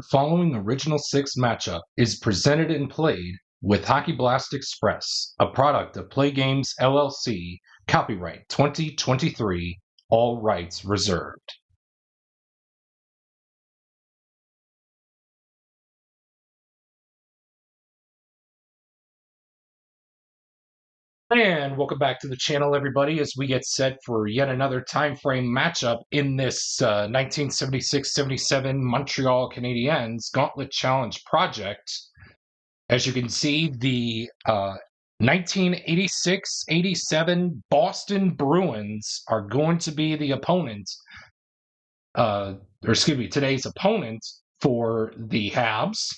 following Original Six matchup is presented and played with Hockey Blast Express, a product of Play Games LLC, copyright 2023, all rights reserved. And welcome back to the channel, everybody, as we get set for yet another time frame matchup in this 1976-77 Montreal Canadiens Gauntlet Challenge project. As you can see, the 1986-87 Boston Bruins are going to be the opponent, today's opponent for the Habs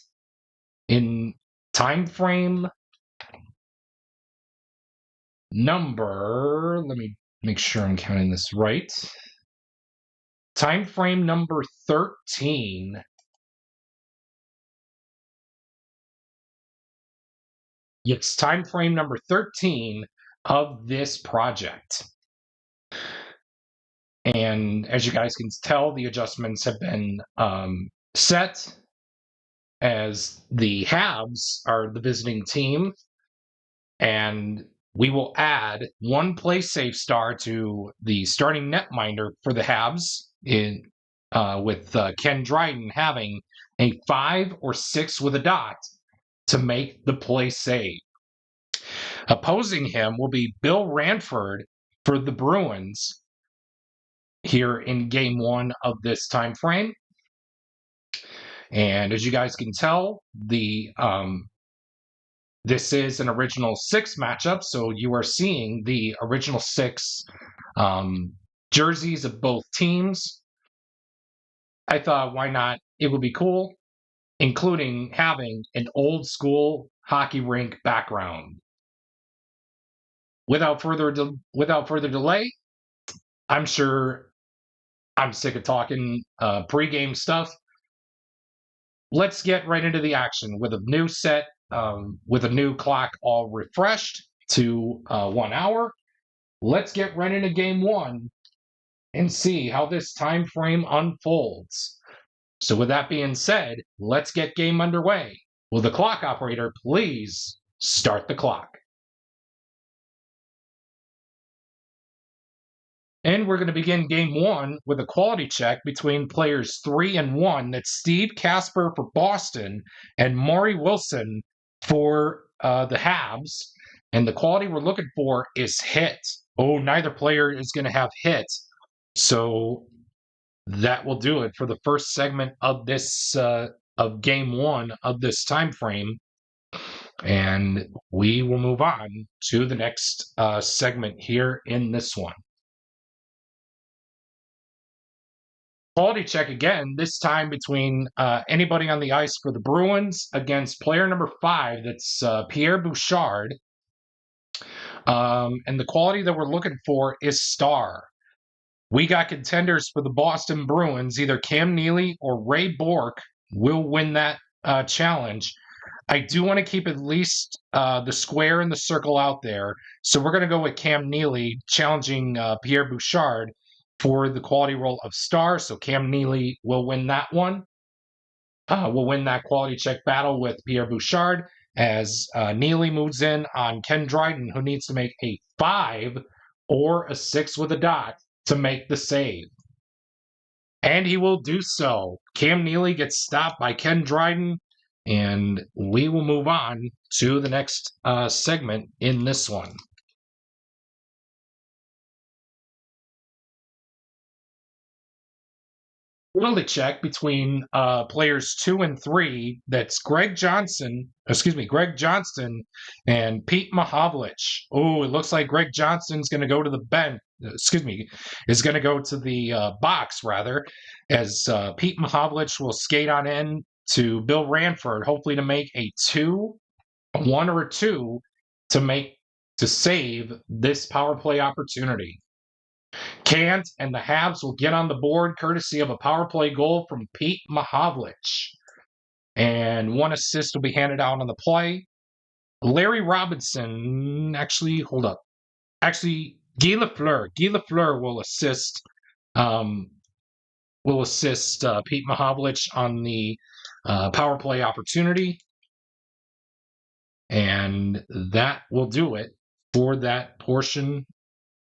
in time frame number, let me make sure I'm counting this right. Time frame number 13. It's time frame number 13 of this project. And as you guys can tell, the adjustments have been set, as the Habs are the visiting team. And we will add one play safe star to the starting netminder for the Habs, with Ken Dryden having a 5 or 6 with a dot to make the play save. Opposing him will be Bill Ranford for the Bruins here in Game 1 of this time frame. And as you guys can tell, this is an Original Six matchup, so you are seeing the Original Six jerseys of both teams. I thought, why not? It would be cool, including having an old school hockey rink background. Without further delay, I'm sure I'm sick of talking pregame stuff. Let's get right into the action with a new set. With a new clock all refreshed to 1 hour. Let's get right into Game 1 and see how this time frame unfolds. So with that being said, let's get game underway. Will the clock operator please start the clock? And we're going to begin Game 1 with a quality check between players 3 and 1. That's Steve Casper for Boston and Maury Wilson for the Habs. And the quality we're looking for is hit. Oh, neither player is going to have hit. So that will do it for the first segment of this of Game 1 of this time frame. And we will move on to the next segment here in this one. Quality check again, this time between anybody on the ice for the Bruins against player number 5, that's Pierre Bouchard. And the quality that we're looking for is star. We got contenders for the Boston Bruins. Either Cam Neely or Ray Bourque will win that challenge. I do want to keep at least the square and the circle out there. So we're going to go with Cam Neely challenging Pierre Bouchard for the quality role of star. So Cam Neely will win that one. Will win that quality check battle with Pierre Bouchard, as Neely moves in on Ken Dryden, who needs to make a 5 or a 6 with a dot to make the save. And he will do so. Cam Neely gets stopped by Ken Dryden, and we will move on to the next segment in this one. Quality check between players 2 and 3. That's Greg Johnston and Pete Mahovlich. Oh, it looks like Greg Johnston's going to go to the bench. Is going to go to the box rather, as Pete Mahovlich will skate on in to Bill Ranford, hopefully to make a 1 or a 2 to save this power play opportunity. Can't, and the Habs will get on the board courtesy of a power play goal from Pete Mahovlich. And 1 assist will be handed out on the play. Larry Robinson, Guy Lafleur will assist Pete Mahovlich on the power play opportunity. And that will do it for that portion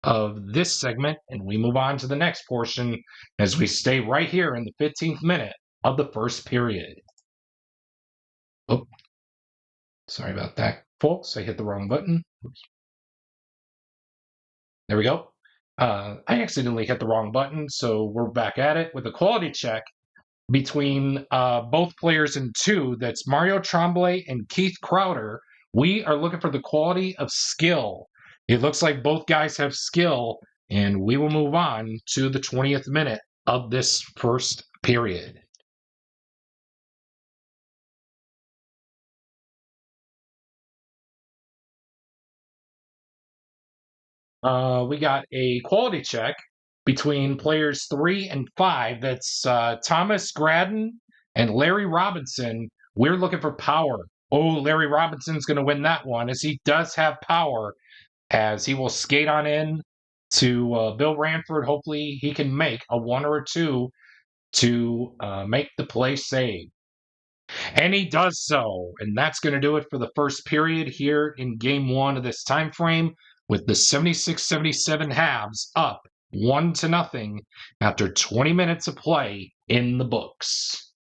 of this segment. And we move on to the next portion as we stay right here in the 15th minute of the first period. Oh, sorry about that, folks. I hit the wrong button. Oops. There we go. I accidentally hit the wrong button, so we're back at it with a quality check between both players in two. That's Mario Tremblay and Keith Crowder. We are looking for the quality of skill. It looks like both guys have skill, and we will move on to the 20th minute of this first period. We got a quality check between players 3 and 5. That's Thomas Gradden and Larry Robinson. We're looking for power. Oh, Larry Robinson's going to win that one as he does have power, as he will skate on in to Bill Ranford. Hopefully, he can make a one or a two to make the play save. And he does so. And that's going to do it for the first period here in game one of this time frame, with the 76-77 Habs up 1-0 after 20 minutes of play in the books.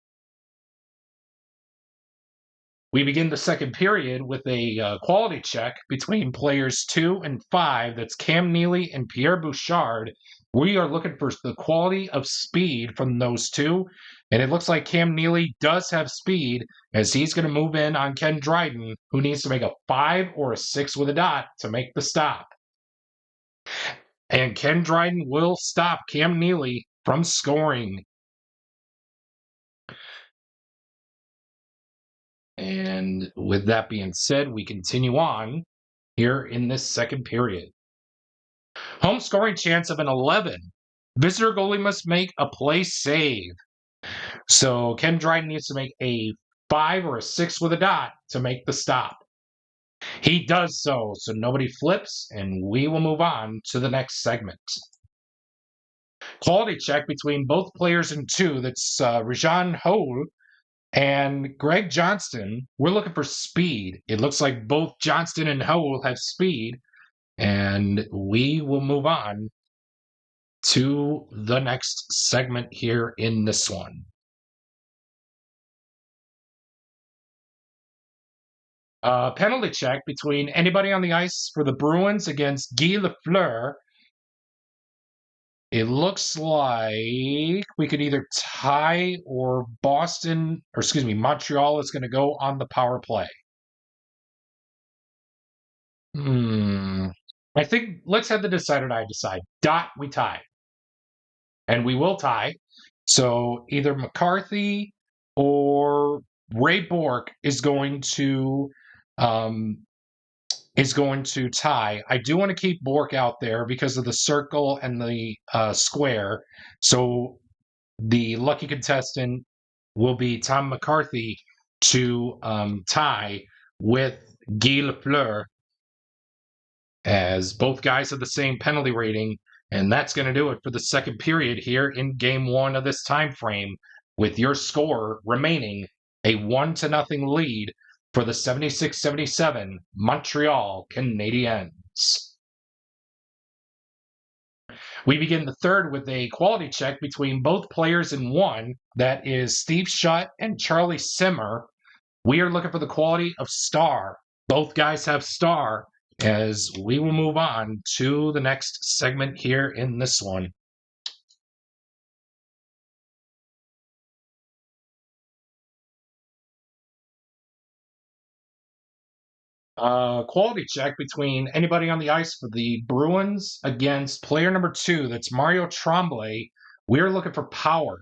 We begin the second period with a quality check between players 2 and 5. That's Cam Neely and Pierre Bouchard. We are looking for the quality of speed from those two. And it looks like Cam Neely does have speed, as he's going to move in on Ken Dryden, who needs to make a 5 or a 6 with a dot to make the stop. And Ken Dryden will stop Cam Neely from scoring. And with that being said, we continue on here in this second period. Home scoring chance of an 11. Visitor goalie must make a play save. So Ken Dryden needs to make a 5 or a 6 with a dot to make the stop. He does so nobody flips, and we will move on to the next segment. Quality check between both players in two. That's Rajan Hole and Greg Johnston. We're looking for speed. It looks like both Johnston and Hole have speed, and we will move on to the next segment here in this one. Penalty check between anybody on the ice for the Bruins against Guy Lafleur. It looks like we could either tie or Montreal is going to go on the power play. I think let's have the decider I decide. Dot, we tie. And we will tie. So either McCarthy or Ray Bourque is going to tie. I do want to keep Bourque out there because of the circle and the square. So the lucky contestant will be Tom McCarthy to tie with Guy Lafleur, as both guys have the same penalty rating. And that's going to do it for the second period here in game one of this time frame, with your score remaining a 1-0 lead for the 76-77 Montreal Canadiens. We begin the third with a quality check between both players in one. That is Steve Shutt and Charlie Simmer. We are looking for the quality of star. Both guys have star, as we will move on to the next segment here in this one. Quality check between anybody on the ice for the Bruins against player number 2. That's Mario Tremblay. We're looking for power.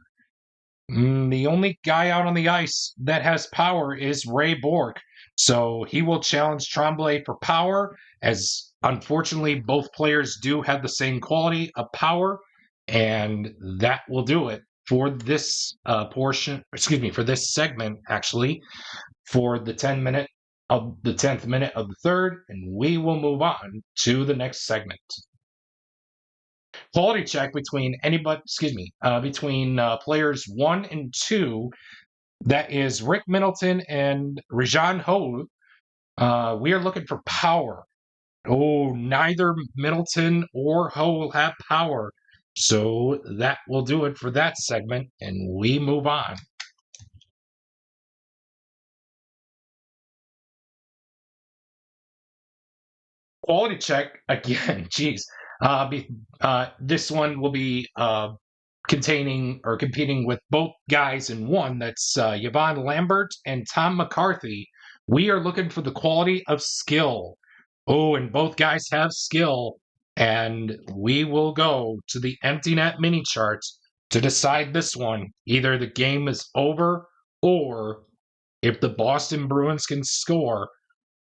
The only guy out on the ice that has power is Ray Bourque. So he will challenge Tremblay for power, as unfortunately both players do have the same quality of power. And that will do it for this for this segment, actually, for the 10th minute of the third, and we will move on to the next segment. Quality check between players 1 and 2. That is Rick Middleton and Rajan Ho. We are looking for power. Oh, neither Middleton or Ho will have power. So that will do it for that segment, and we move on. Quality check again. Geez, this one will be containing or competing with both guys in one. That's Yvonne Lambert and Tom McCarthy. We are looking for the quality of skill. Oh, and both guys have skill. And we will go to the empty net mini charts to decide this one. Either the game is over or if the Boston Bruins can score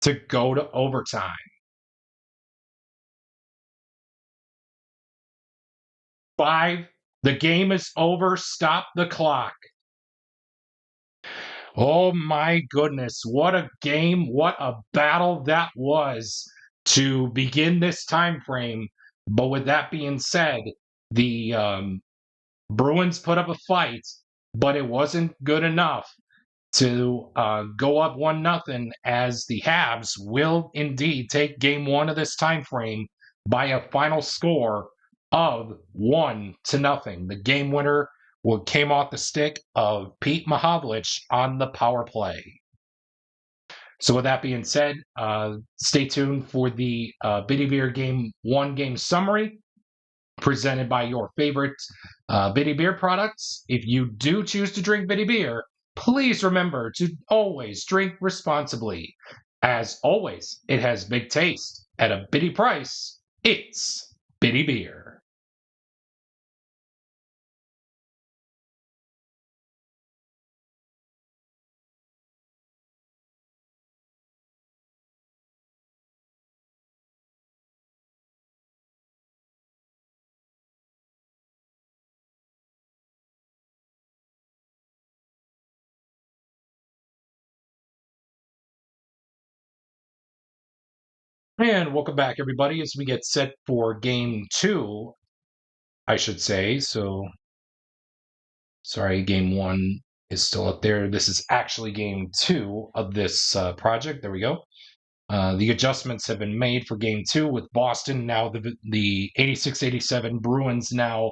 to go to overtime. 5, the game is over. Stop the clock. Oh my goodness, what a game, what a battle that was to begin this time frame. But with that being said, the Bruins put up a fight, but it wasn't good enough to go up 1-0, as the Habs will indeed take game one of this time frame by a final score of 1-0. The game winner came off the stick of Pete Mahovlich on the power play. So with that being said, stay tuned for the Bitty Beer Game 1 game summary presented by your favorite Bitty Beer products. If you do choose to drink Bitty Beer, please remember to always drink responsibly. As always, it has big taste at a bitty price. It's Bitty Beer. And welcome back, everybody, as we get set for game two, I should say. So, sorry, game one is still up there. This is actually game two of this project. There we go. The adjustments have been made for game two with Boston, now the 86-87 Bruins now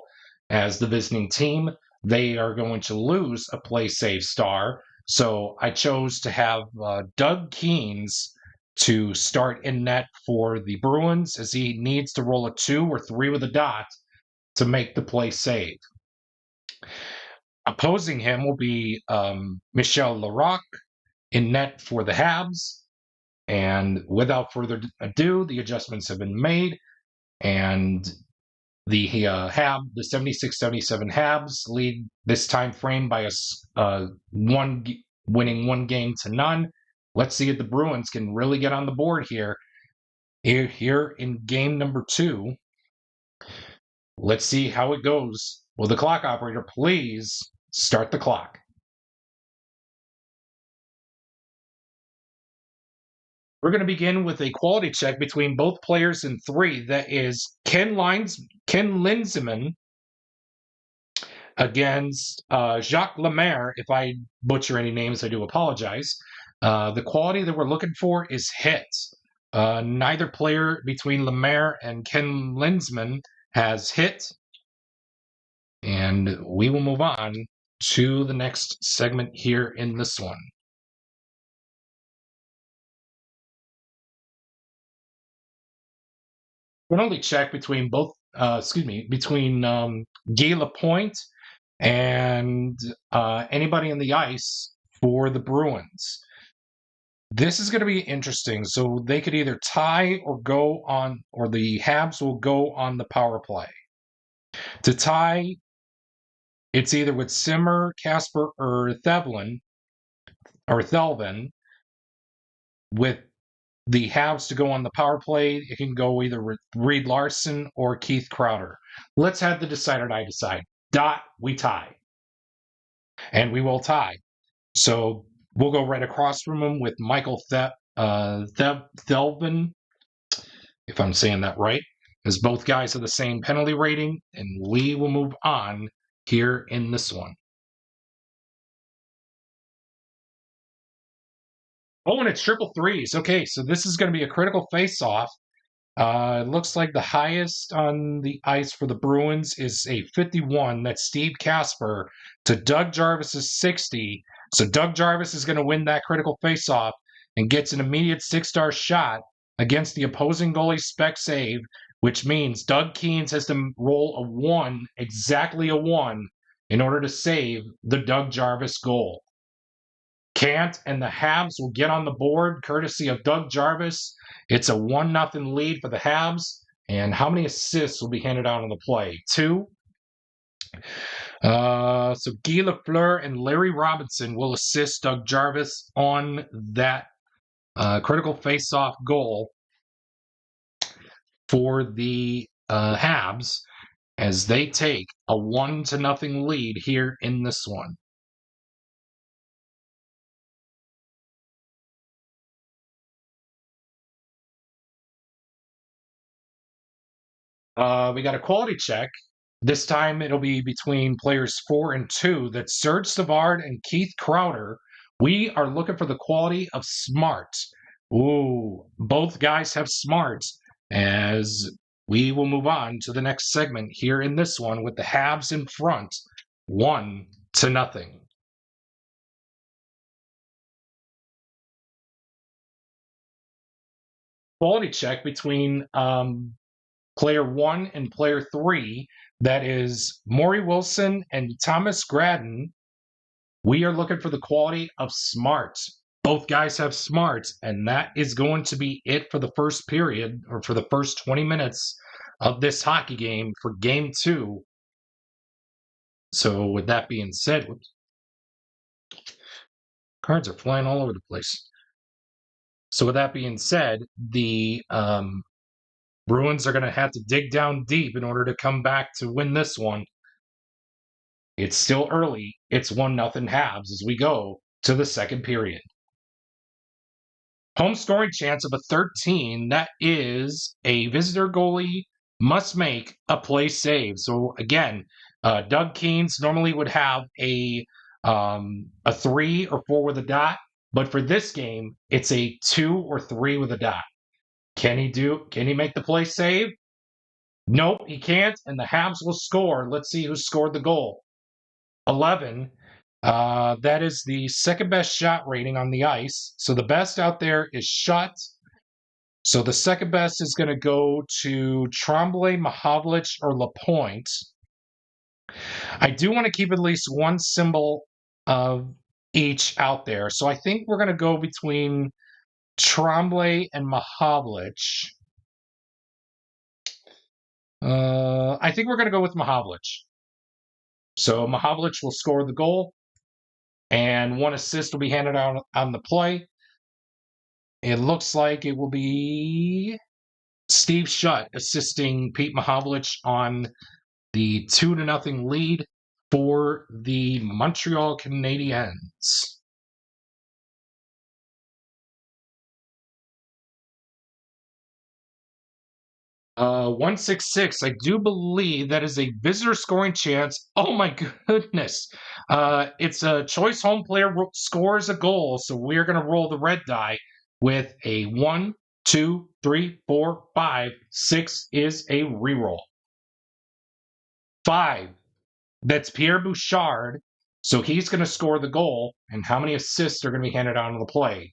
as the visiting team. They are going to lose a play save star. So I chose to have Doug Keens to start in net for the Bruins, as he needs to roll a 2 or 3 with a dot to make the play save. Opposing him will be Michel Larocque in net for the Habs. And without further ado, the adjustments have been made, and the 76-77 Habs lead this time frame by winning 1-0. Let's see if the Bruins can really get on the board here in game number 2. Let's see how it goes. Will the clock operator please start the clock? We're going to begin with a quality check between both players in 3. That is Ken Linseman against Jacques Lemaire. If I butcher any names, I do apologize. The quality that we're looking for is hits. Neither player between Lemaire and Ken Linseman has hit. And we will move on to the next segment here in this one. Penalty check between between Guy Lapointe and anybody in the ice for the Bruins. This is going to be interesting. So they could either tie or go on, or the Habs will go on the power play. To tie, it's either with Simmer, Casper, or Thelvin, with the Habs to go on the power play. It can go either with Reed Larson or Keith Crowder. Let's have the decider I decide. We tie. And we will tie. So we'll go right across from him with Michael Thelvin, if I'm saying that right, as both guys have the same penalty rating, and we will move on here in this one. Oh, and it's triple threes. Okay, so this is going to be a critical face-off. It looks like the highest on the ice for the Bruins is a 51. That's Steve Casper to Doug Jarvis's 60. So Doug Jarvis is going to win that critical faceoff and gets an immediate 6-star shot against the opposing goalie spec save, which means Doug Keens has to roll a 1, exactly a 1, in order to save the Doug Jarvis goal. Can't, and the Habs will get on the board courtesy of Doug Jarvis. It's a 1-0 lead for the Habs. And how many assists will be handed out on the play? 2. So Guy Lafleur and Larry Robinson will assist Doug Jarvis on that critical face-off goal for the Habs as they take a 1-0 lead here in this one. We got a quality check. This time it'll be between players 4 and 2. That's Serge Savard and Keith Crowder. We are looking for the quality of smart. Ooh, both guys have smart. As we will move on to the next segment here in this one with the Habs in front, 1-0. Quality check between player 1 and player 3. That is Maury Wilson and Thomas Gradden. We are looking for the quality of smart. Both guys have smarts, and that is going to be it for the first period, or for the first 20 minutes of this hockey game for game 2. So with that being said, cards are flying all over the place. So with that being said, the Bruins are going to have to dig down deep in order to come back to win this one. It's still early. It's 1-0 Habs as we go to the second period. Home scoring chance of a 13. That is a visitor goalie must make a play save. So again, Doug Keens normally would have a 3 or 4 with a dot, but for this game, it's a 2 or 3 with a dot. Can he make the play save? Nope, he can't, and the Habs will score. Let's see who scored the goal. 11. That is the second best shot rating on the ice. So the best out there is Shutt. So the second best is going to go to Tremblay, Mahovlich, or Lapointe. I do want to keep at least one symbol of each out there. So I think we're going to go between Tremblay and Mahovlich. I think we're going to go with Mahovlich. So Mahovlich will score the goal, and 1 assist will be handed out on the play. It looks like it will be Steve Shutt assisting Pete Mahovlich on the 2-0 lead for the Montreal Canadiens. 166. I do believe that is a visitor scoring chance. Oh my goodness. It's a choice home player scores a goal. So we're going to roll the red die with a 1, 2, 3, 4, 5. 6 is a reroll. 5. That's Pierre Bouchard. So he's going to score the goal. And how many assists are going to be handed out on the play?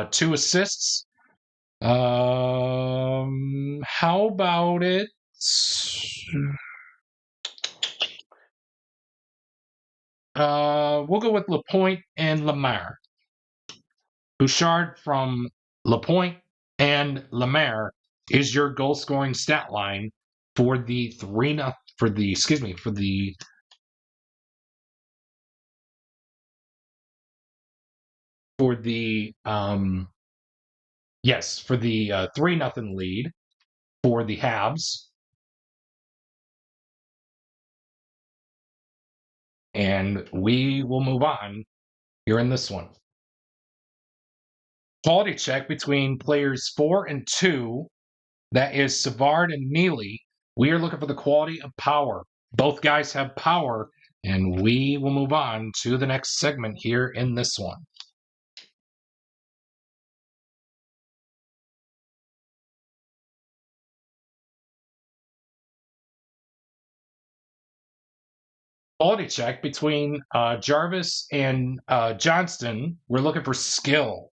2 assists. How about it? We'll go with Lapointe and Lemaire. Bouchard from Lapointe and Lemaire is your goal scoring stat line for the for the 3-0 lead for the Habs. And we will move on here in this one. Quality check between players 4 and 2. That is Savard and Neely. We are looking for the quality of power. Both guys have power, and we will move on to the next segment here in this one. Quality check between Jarvis and Johnston. We're looking for skill.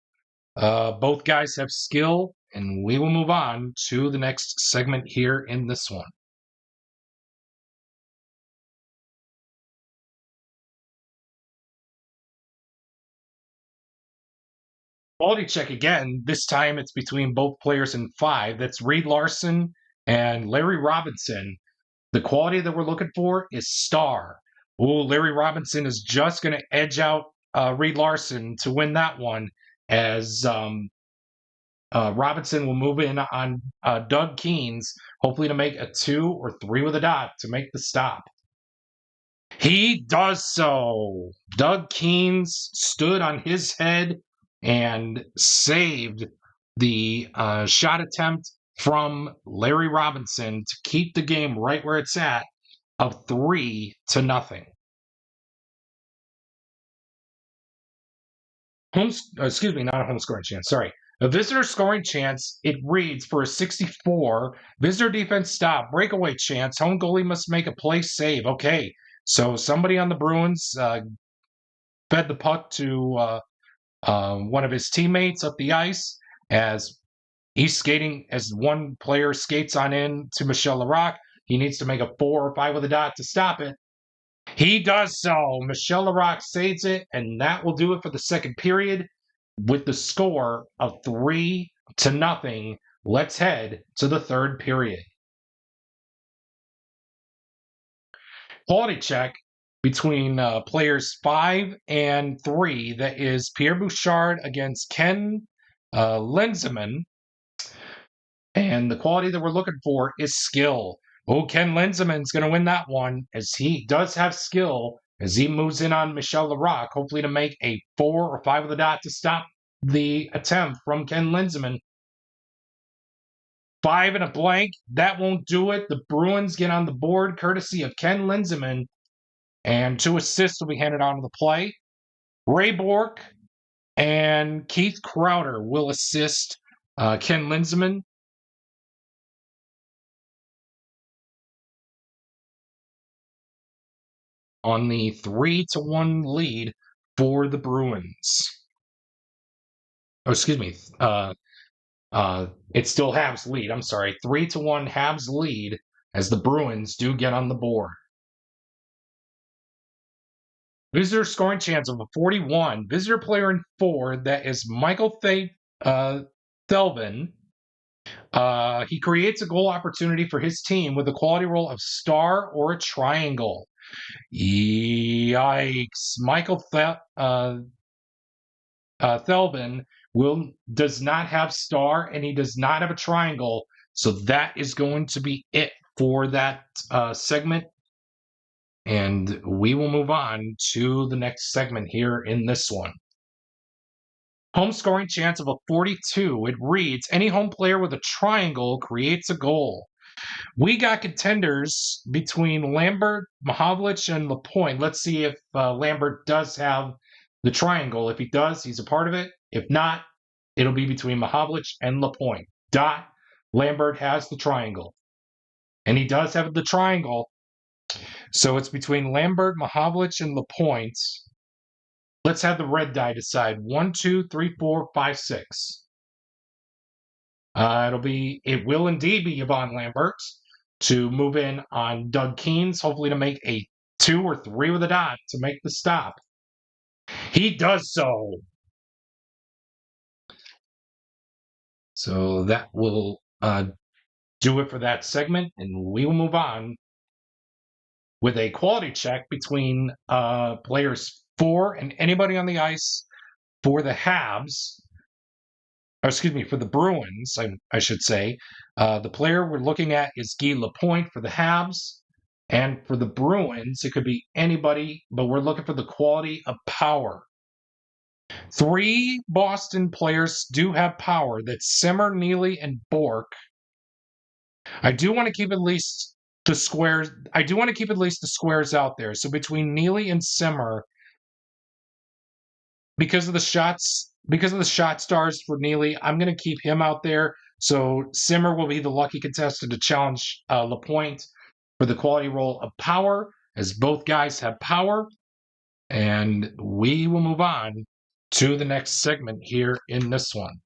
Both guys have skill, and we will move on to the next segment here in this one. Quality check again. This time it's between both players in 5. That's Reed Larson and Larry Robinson. The quality that we're looking for is star. Oh, Larry Robinson is just going to edge out Reed Larson to win that one, as Robinson will move in on Doug Keynes, hopefully to make a 2 or 3 with a dot to make the stop. He does so. Doug Keynes stood on his head and saved the shot attempt from Larry Robinson to keep the game right where it's at of 3-0. Excuse me, not a home scoring chance. Sorry. A visitor scoring chance, it reads for a 64. Visitor defense stop. Breakaway chance. Home goalie must make a play save. Okay. So somebody on the Bruins fed the puck to one of his teammates up the ice as he's skating, as one player skates on in to Michel Larocque. He needs to make a 4 or 5 with a dot to stop it. He does so. Michel Larocque saves it, and that will do it for the second period with the score of 3-0. Let's head to the third period. Quality check between players 5 and 3. That is Pierre Bouchard against Ken Lenzeman. And the quality that we're looking for is skill. Oh, Ken Lenzeman's going to win that one, as he does have skill as he moves in on Michel Larocque, hopefully to make a 4 or 5 with a dot to stop the attempt from Ken Lenzeman. 5 and a blank. That won't do it. The Bruins get on the board courtesy of Ken Lenzeman, and 2 assists will be handed on to the play. Ray Bourque and Keith Crowder will assist Ken Lenzeman. On the 3-1 lead for the Bruins. Oh, excuse me. It's still Habs lead. I'm sorry. 3-1 Habs lead as the Bruins do get on the board. Visitor scoring chance of a 41. Visitor player in 4. That is Michael Thelvin. He creates a goal opportunity for his team with a quality roll of star or a triangle. Yikes. Michael Thelvin does not have star, and he does not have a triangle. So that is going to be it for that segment. And we will move on to the next segment here in this one. Home scoring chance of a 42. It reads, any home player with a triangle creates a goal. We got contenders between Lambert, Mahovlich, and Lapointe. Let's see if Lambert does have the triangle. If he does, he's a part of it. If not, it'll be between Mahovlich and Lapointe. Lambert has the triangle. And he does have the triangle. So it's between Lambert, Mahovlich, and Lapointe. Let's have the red die decide. 1, 2, 3, 4, 5, 6. It will indeed be Yvonne Lambert to move in on Doug Keynes, hopefully to make a 2 or 3 with a dot to make the stop. He does so. So that will do it for that segment, and we will move on with a quality check between players 4 and anybody on the ice for the Habs. For the Bruins, I should say. The player we're looking at is Guy Lapointe for the Habs. And for the Bruins, it could be anybody, but we're looking for the quality of power. 3 Boston players do have power. That's Simmer, Neely, and Bourque. I do want to keep at least the squares. Out there. So between Neely and Simmer, because of the shot stars for Neely, I'm going to keep him out there. So Simmer will be the lucky contestant to challenge Lapointe for the quality role of power. as both guys have power, and we will move on to the next segment here in this one.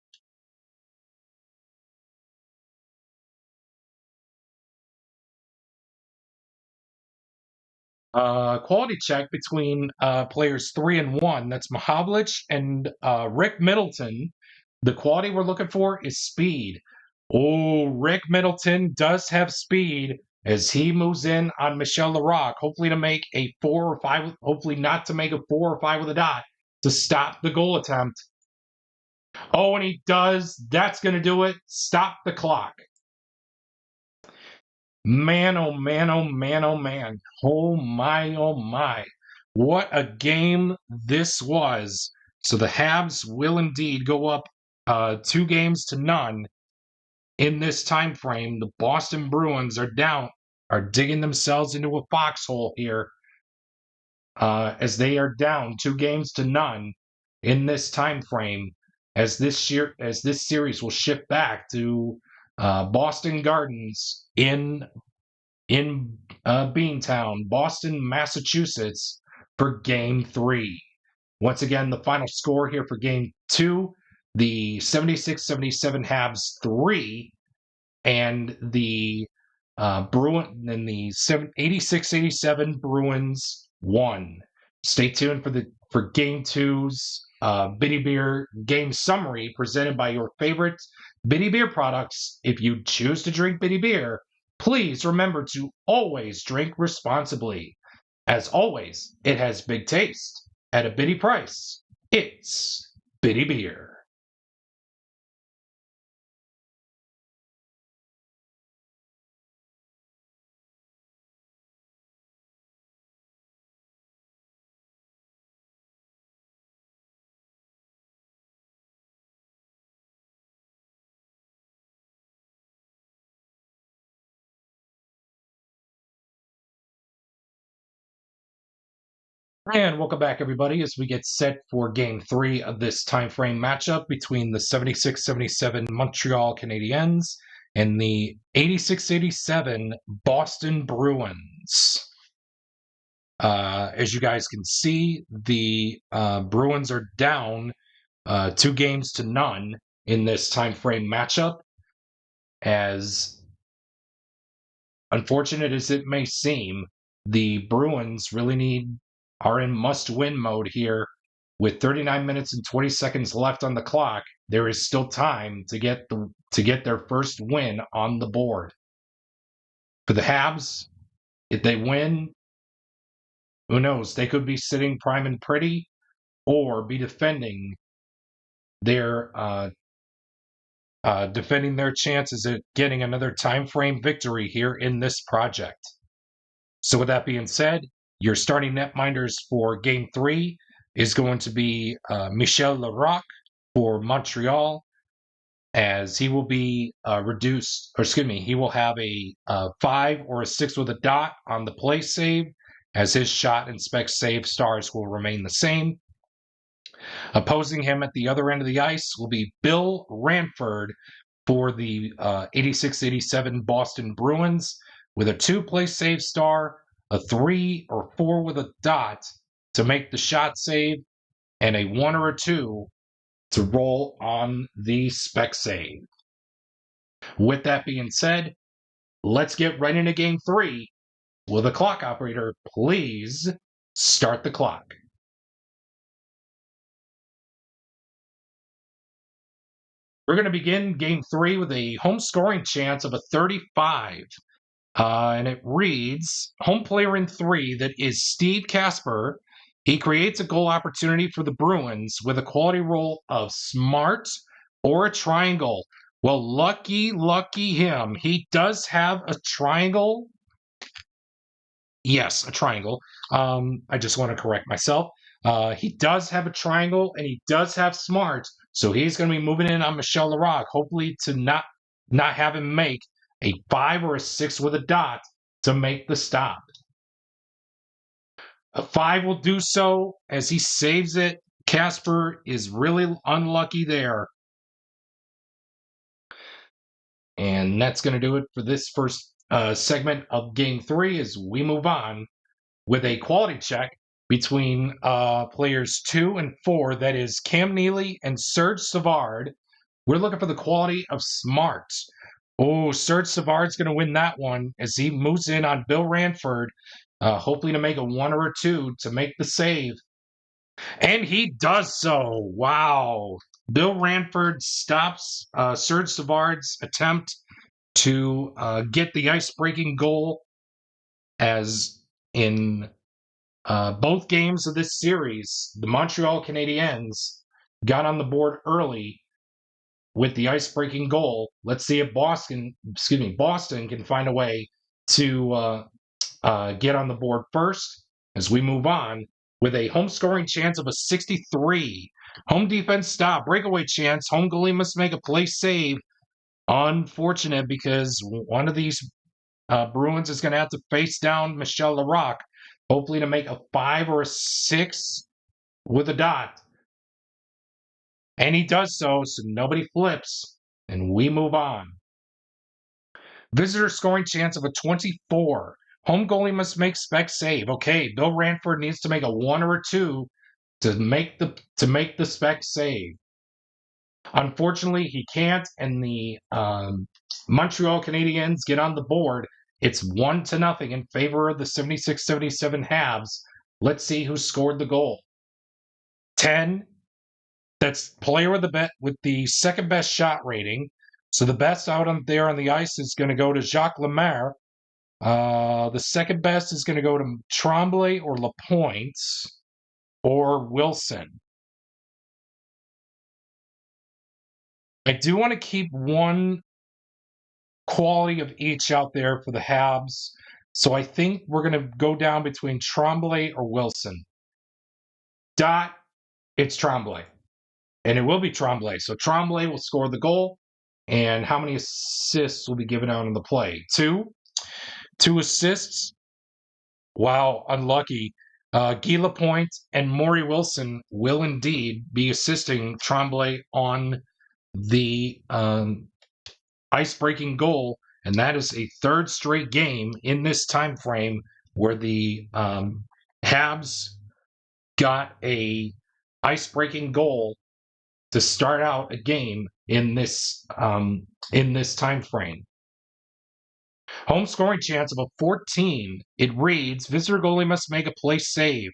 Quality check between players 3 and 1. That's Mahavlich and Rick Middleton. The quality we're looking for is speed. Oh, Rick Middleton does have speed as he moves in on Michel Larocque, hopefully to make a 4 or 5, hopefully not to make a 4 or 5 with a dot to stop the goal attempt. Oh, and he does. That's going to do it. Stop the clock. Man, oh man, oh man, oh man. Oh my, oh my. What a game this was. So the Habs will indeed go up 2-0 in this time frame. The Boston Bruins are digging themselves into a foxhole here as they are down 2-0 in this time frame as this series will shift back to Boston Gardens in Beantown, Boston, Massachusetts, for Game 3. Once again, the final score here for Game 2, the 76-77 Habs 3, and the 86-87 Bruins 1. Stay tuned for Game 2's Bitty Beer game summary presented by your favorite Bitty Beer products. If you choose to drink Bitty Beer, please remember to always drink responsibly. As always, it has big taste at a bitty price. It's Bitty Beer. And welcome back, everybody, as we get set for Game 3 of this time frame matchup between the 76-77 Montreal Canadiens and the 86-87 Boston Bruins. As you guys can see, the Bruins are down 2-0 in this time frame matchup. As unfortunate as it may seem, the Bruins really are in must-win mode here. With 39 minutes and 20 seconds left on the clock, there is still time to get their first win on the board. For the Habs, if they win, who knows? They could be sitting prime and pretty, or be defending their chances at getting another time frame victory here in this project. So with that being said, your starting netminders for Game 3 is going to be Michel Larocque for Montreal, as he will be he will have a 5 or a 6 with a dot on the play save, as his shot and spec save stars will remain the same. Opposing him at the other end of the ice will be Bill Ranford for the 86-87 Boston Bruins, with a 2 play save star, a 3 or 4 with a dot to make the shot save, and a 1 or a 2 to roll on the spec save. With that being said, let's get right into Game 3. Will the clock operator please start the clock? We're going to begin Game 3 with a home scoring chance of a 35. And it reads, home player in 3, that is Steve Kasper. He creates a goal opportunity for the Bruins with a quality roll of smart or a triangle. Well, lucky him. He does have a triangle. Yes, a triangle. I just want to correct myself. He does have a triangle, and he does have smart. So he's going to be moving in on Michel Larocque, hopefully to not have him make a 5 or a 6 with a dot to make the stop. A 5 will do so as he saves it. Kasper is really unlucky there. And that's going to do it for this first segment of Game 3 as we move on with a quality check between players 2 and 4. That is Cam Neely and Serge Savard. We're looking for the quality of smart. Oh, Serge Savard's going to win that one as he moves in on Bill Ranford, hopefully to make a 1 or a 2 to make the save. And he does so. Wow. Bill Ranford stops Serge Savard's attempt to get the ice-breaking goal, as in both games of this series, the Montreal Canadiens got on the board early with the ice-breaking goal. Let's see if Boston can find a way to get on the board first as we move on with a home scoring chance of a 63. Home defense stop, breakaway chance. Home goalie must make a play save. Unfortunate because one of these Bruins is going to have to face down Michel Larocque, hopefully to make a 5 or a 6 with a dot. And he does so nobody flips, and we move on. Visitor scoring chance of a 24. Home goalie must make spec save. Okay, Bill Ranford needs to make a 1 or a 2 to make the spec save. Unfortunately, he can't, and the Montreal Canadiens get on the board. It's 1-0 in favor of the 76-77 Habs. Let's see who scored the goal. 10. That's player with the second best shot rating. So the best out on there on the ice is going to go to Jacques Lemaire. The second best is going to go to Tremblay or Lapointe or Wilson. I do want to keep one quality of each out there for the Habs. So I think we're going to go down between Tremblay or Wilson. Dot, it's Tremblay. And it will be Tremblay. So Tremblay will score the goal. And how many assists will be given out in the play? 2. 2 assists. Wow, unlucky. Guy Lapointe and Maury Wilson will indeed be assisting Tremblay on the ice-breaking goal, and that is a third straight game in this time frame where the Habs got a ice-breaking goal to start out a game in this time frame. Home scoring chance of a 14. It reads, visitor goalie must make a play save.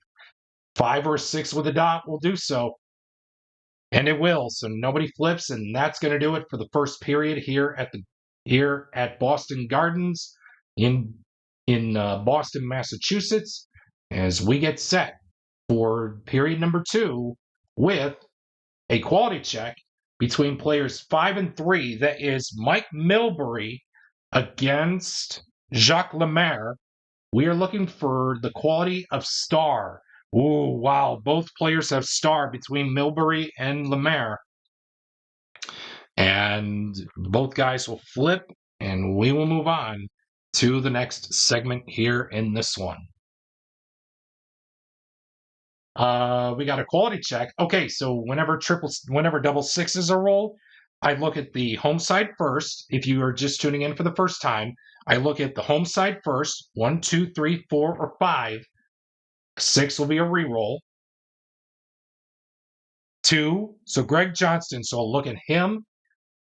5 or 6 with a dot will do so. And it will. So nobody flips, and that's going to do it for the first period here at Boston Gardens in Boston, Massachusetts, as we get set for period number 2 with a quality check between players 5 and 3. That is Mike Milbury against Jacques Lemaire. We are looking for the quality of star. Oh, wow. Both players have star between Milbury and Lemaire. And both guys will flip, and we will move on to the next segment here in this one. We got a quality check. Okay, so whenever double sixes are rolled, I look at the home side first. If you are just tuning in for the first time, I look at the home side first. 1, 2, 3, 4, or 5. 6 will be a reroll. 2, so Greg Johnston. So I'll look at him.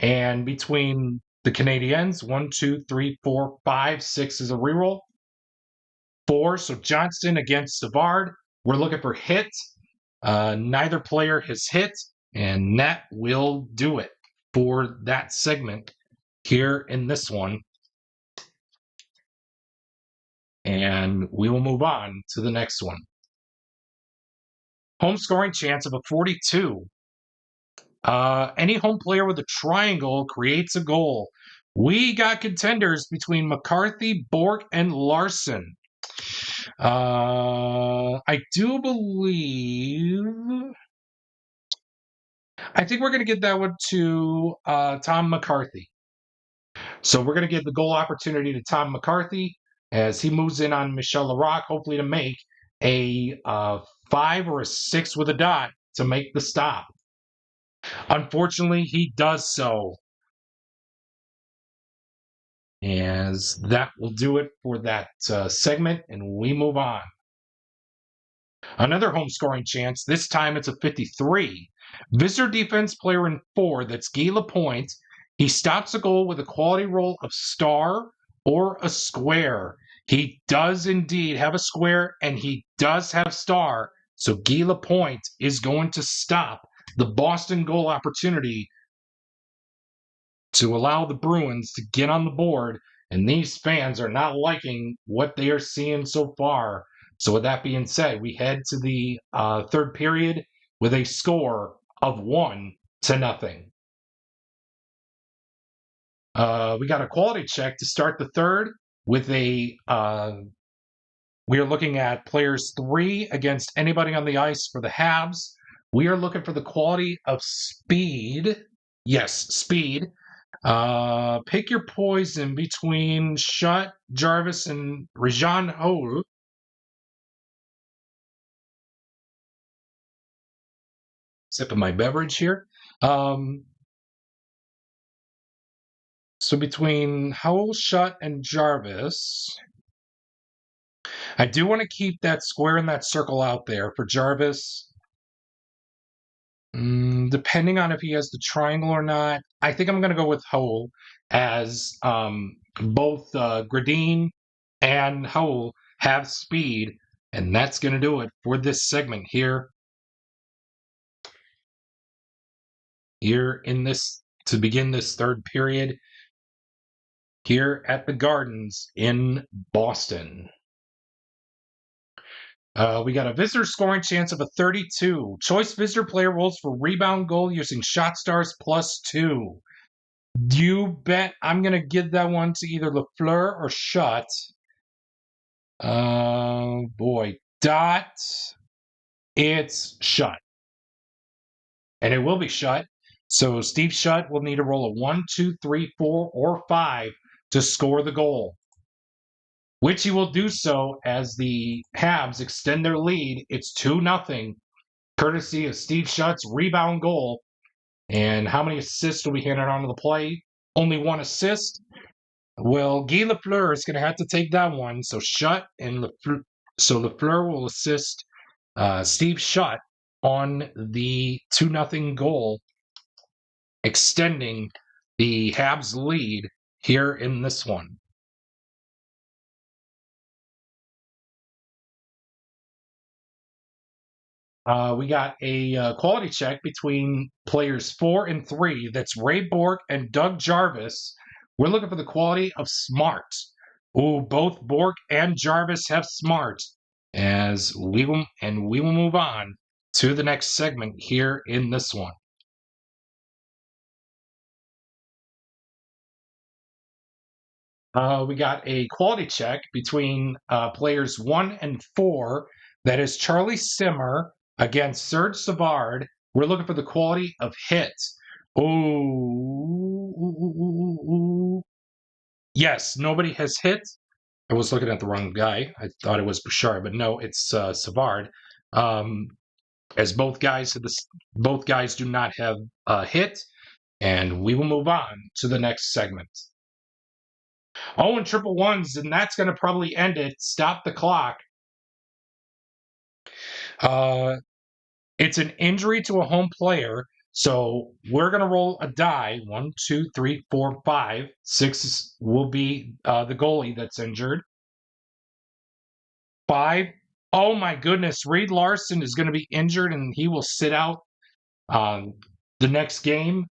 And between the Canadiens, 1, 2, 3, 4, 5, 6 is a reroll. 4, so Johnston against Savard. We're looking for hit. Neither player has hit, and that will do it for that segment here in this one. And we will move on to the next one. Home scoring chance of a 42. Any home player with a triangle creates a goal. We got contenders between McCarthy, Bork, and Larson. I do believe. I think we're going to get that one to Tom McCarthy. So we're going to give the goal opportunity to Tom McCarthy as he moves in on Michel Larocque, hopefully to make a 5 or a 6 with a dot to make the stop. Unfortunately, he does so. As that will do it for that segment, and we move on. Another home scoring chance. This time it's a 53. Visitor defense player in 4. That's Guy Lapointe. He stops a goal with a quality roll of star or a square. He does indeed have a square and he does have star. So Guy Lapointe is going to stop the Boston goal opportunity to allow the Bruins to get on the board. And these fans are not liking what they are seeing so far. So, with that being said, we head to the third period with a score of 1-0. We got a quality check to start the third with a. We are looking at players 3 against anybody on the ice for the Habs. We are looking for the quality of speed. Yes, speed. Pick your poison between Shutt, Jarvis, and Rajan Hole. Sipping my beverage here. So between Hole, Shutt, and Jarvis, I do want to keep that square and that circle out there for Jarvis. Depending on if he has the triangle or not, I think I'm going to go with Hole, as both Gradine and Hole have speed, and that's going to do it for this segment here. Here in this, to begin this third period, here at the Gardens in Boston. We got a visitor scoring chance of a 32. Choice visitor player rolls for rebound goal using shot stars +2. You bet I'm going to give that one to either Lafleur or Shutt. Boy. Dot. It's Shutt. And it will be Shutt. So Steve Shutt will need to roll a 1, 2, 3, 4, or 5 to score the goal, which he will do so as the Habs extend their lead. It's 2-0, courtesy of Steve Shutt's rebound goal. And how many assists will be handed onto the play? Only 1 assist. Well, Guy Lafleur is going to have to take that one. So Shutt and Lafleur will assist Steve Shutt on the 2-0 goal, extending the Habs lead here in this one. We got a quality check between players 4 and 3. That's Ray Bourque and Doug Jarvis. We're looking for the quality of smart. Ooh, both Bourque and Jarvis have smart. As we will move on to the next segment here in this one. We got a quality check between players 1 and 4. That is Charlie Simmer against Serge Savard. We're looking for the quality of hits. Oh, yes, nobody has hit. I was looking at the wrong guy. I thought it was Bouchard, but no, it's Savard. As both guys do not have a hit, and we will move on to the next segment. Oh, and triple ones, and that's going to probably end it. Stop the clock. It's an injury to a home player, so we're going to roll a die. 1, 2, 3, 4, 5. 6 will be the goalie that's injured. 5. Oh my goodness, Reed Larson is going to be injured, and he will sit out the next game.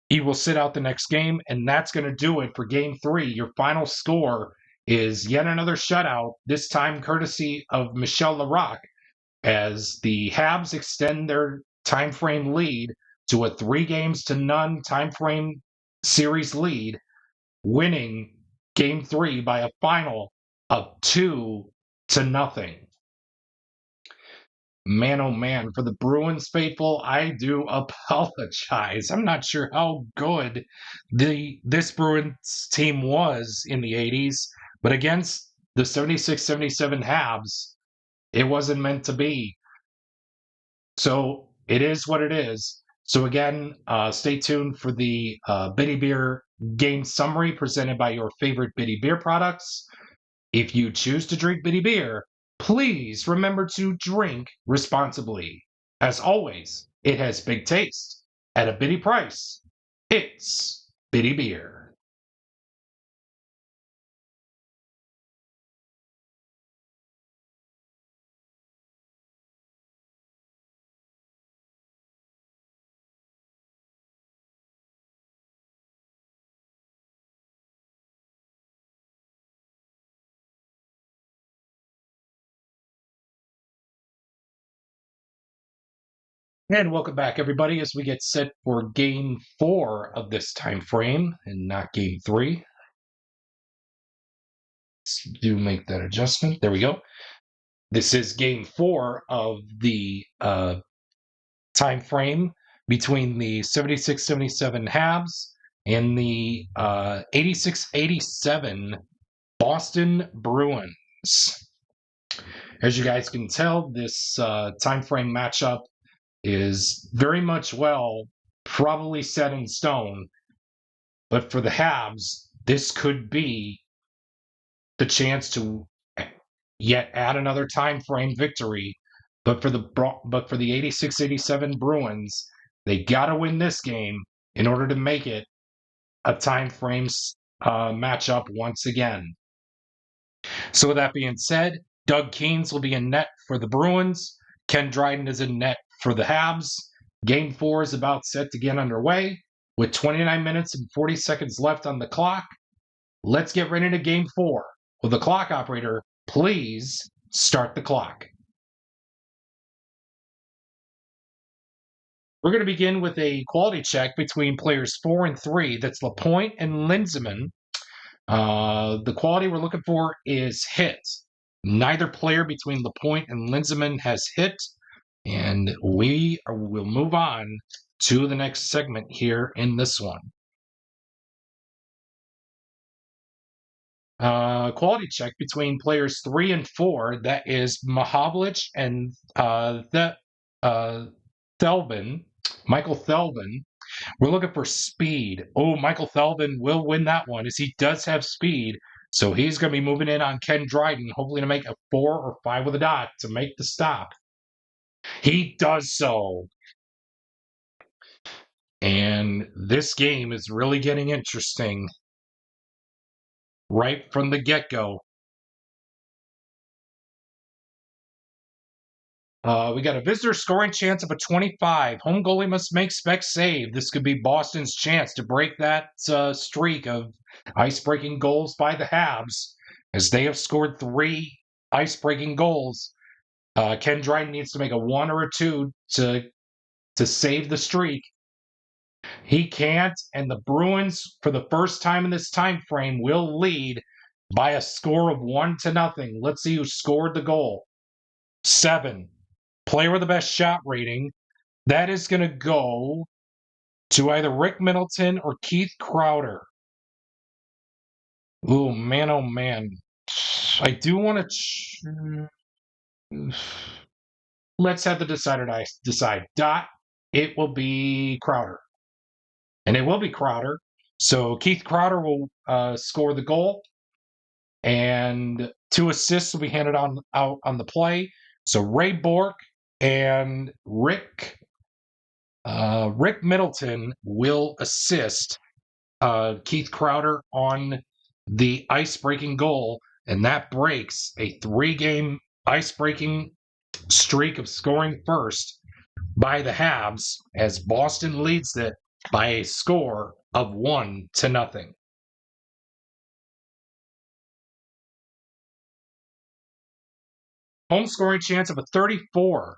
He will sit out the next game, and that's going to do it for Game 3. Your final score is yet another shutout, this time courtesy of Michel Larocque, as the Habs extend their Timeframe lead to a 3-0 Timeframe series lead, winning Game 3 by a final of 2-0. Man, oh man, for the Bruins faithful, I do apologize. I'm not sure how good this Bruins team was in the 80s, but against the 76-77 Habs, it wasn't meant to be. So it is what it is. So again, stay tuned for the Bitty Beer game summary presented by your favorite Bitty Beer products. If you choose to drink bitty beer, please remember to drink responsibly. As always, it has big taste at a bitty price. It's bitty beer. And welcome back, everybody, as we get set for game 4 of this time frame and not game 3. Let's do make that adjustment. There we go. This is game 4 of the time frame between the 76-77 Habs and the 86-87 Boston Bruins. As you guys can tell, this time frame matchup is very much probably set in stone. But for the Habs, this could be the chance to yet add another time frame victory. But for the 86-87 Bruins, they got to win this game in order to make it a time frame matchup once again. So with that being said, Doug Keynes will be in net for the Bruins. Ken Dryden is in net for the Habs. Game 4 is about set to get underway with 29 minutes and 40 seconds left on the clock. Let's get right into Game 4. Will the clock operator please start the clock? We're going to begin with a quality check between players 4 and 3. That's Lapointe and Linseman. The quality we're looking for is hit. Neither player between Lapointe and Linseman has hit, and we will move on to the next segment here in this one. Quality check between players 3 and 4. That is Mahovlich and Thelvin, Michael Thelvin. We're looking for speed. Oh, Michael Thelvin will win that one as he does have speed. So he's going to be moving in on Ken Dryden, hopefully to make a 4 or 5 with a dot to make the stop. He does so. And this game is really getting interesting right from the get-go. We got a visitor scoring chance of a 25. Home goalie must make spec save. This could be Boston's chance to break that streak of ice-breaking goals by the Habs, as they have scored 3 ice-breaking goals. Ken Dryden needs to make a 1 or a 2 to save the streak. He can't, and the Bruins, for the first time in this time frame, will lead by a score of 1-0. Let's see who scored the goal. 7. Player with the best shot rating. That is going to go to either Rick Middleton or Keith Crowder. Oh, man. I do want to... Let's have the decider decide. Dot, it will be Crowder. And it will be Crowder. So Keith Crowder will score the goal. And 2 assists will be handed out on the play. So Ray Bourque and Rick Middleton will assist Keith Crowder on the ice-breaking goal, and that breaks a 3-game ice-breaking streak of scoring first by the Habs as Boston leads it by a score of 1-0. Home scoring chance of a 34.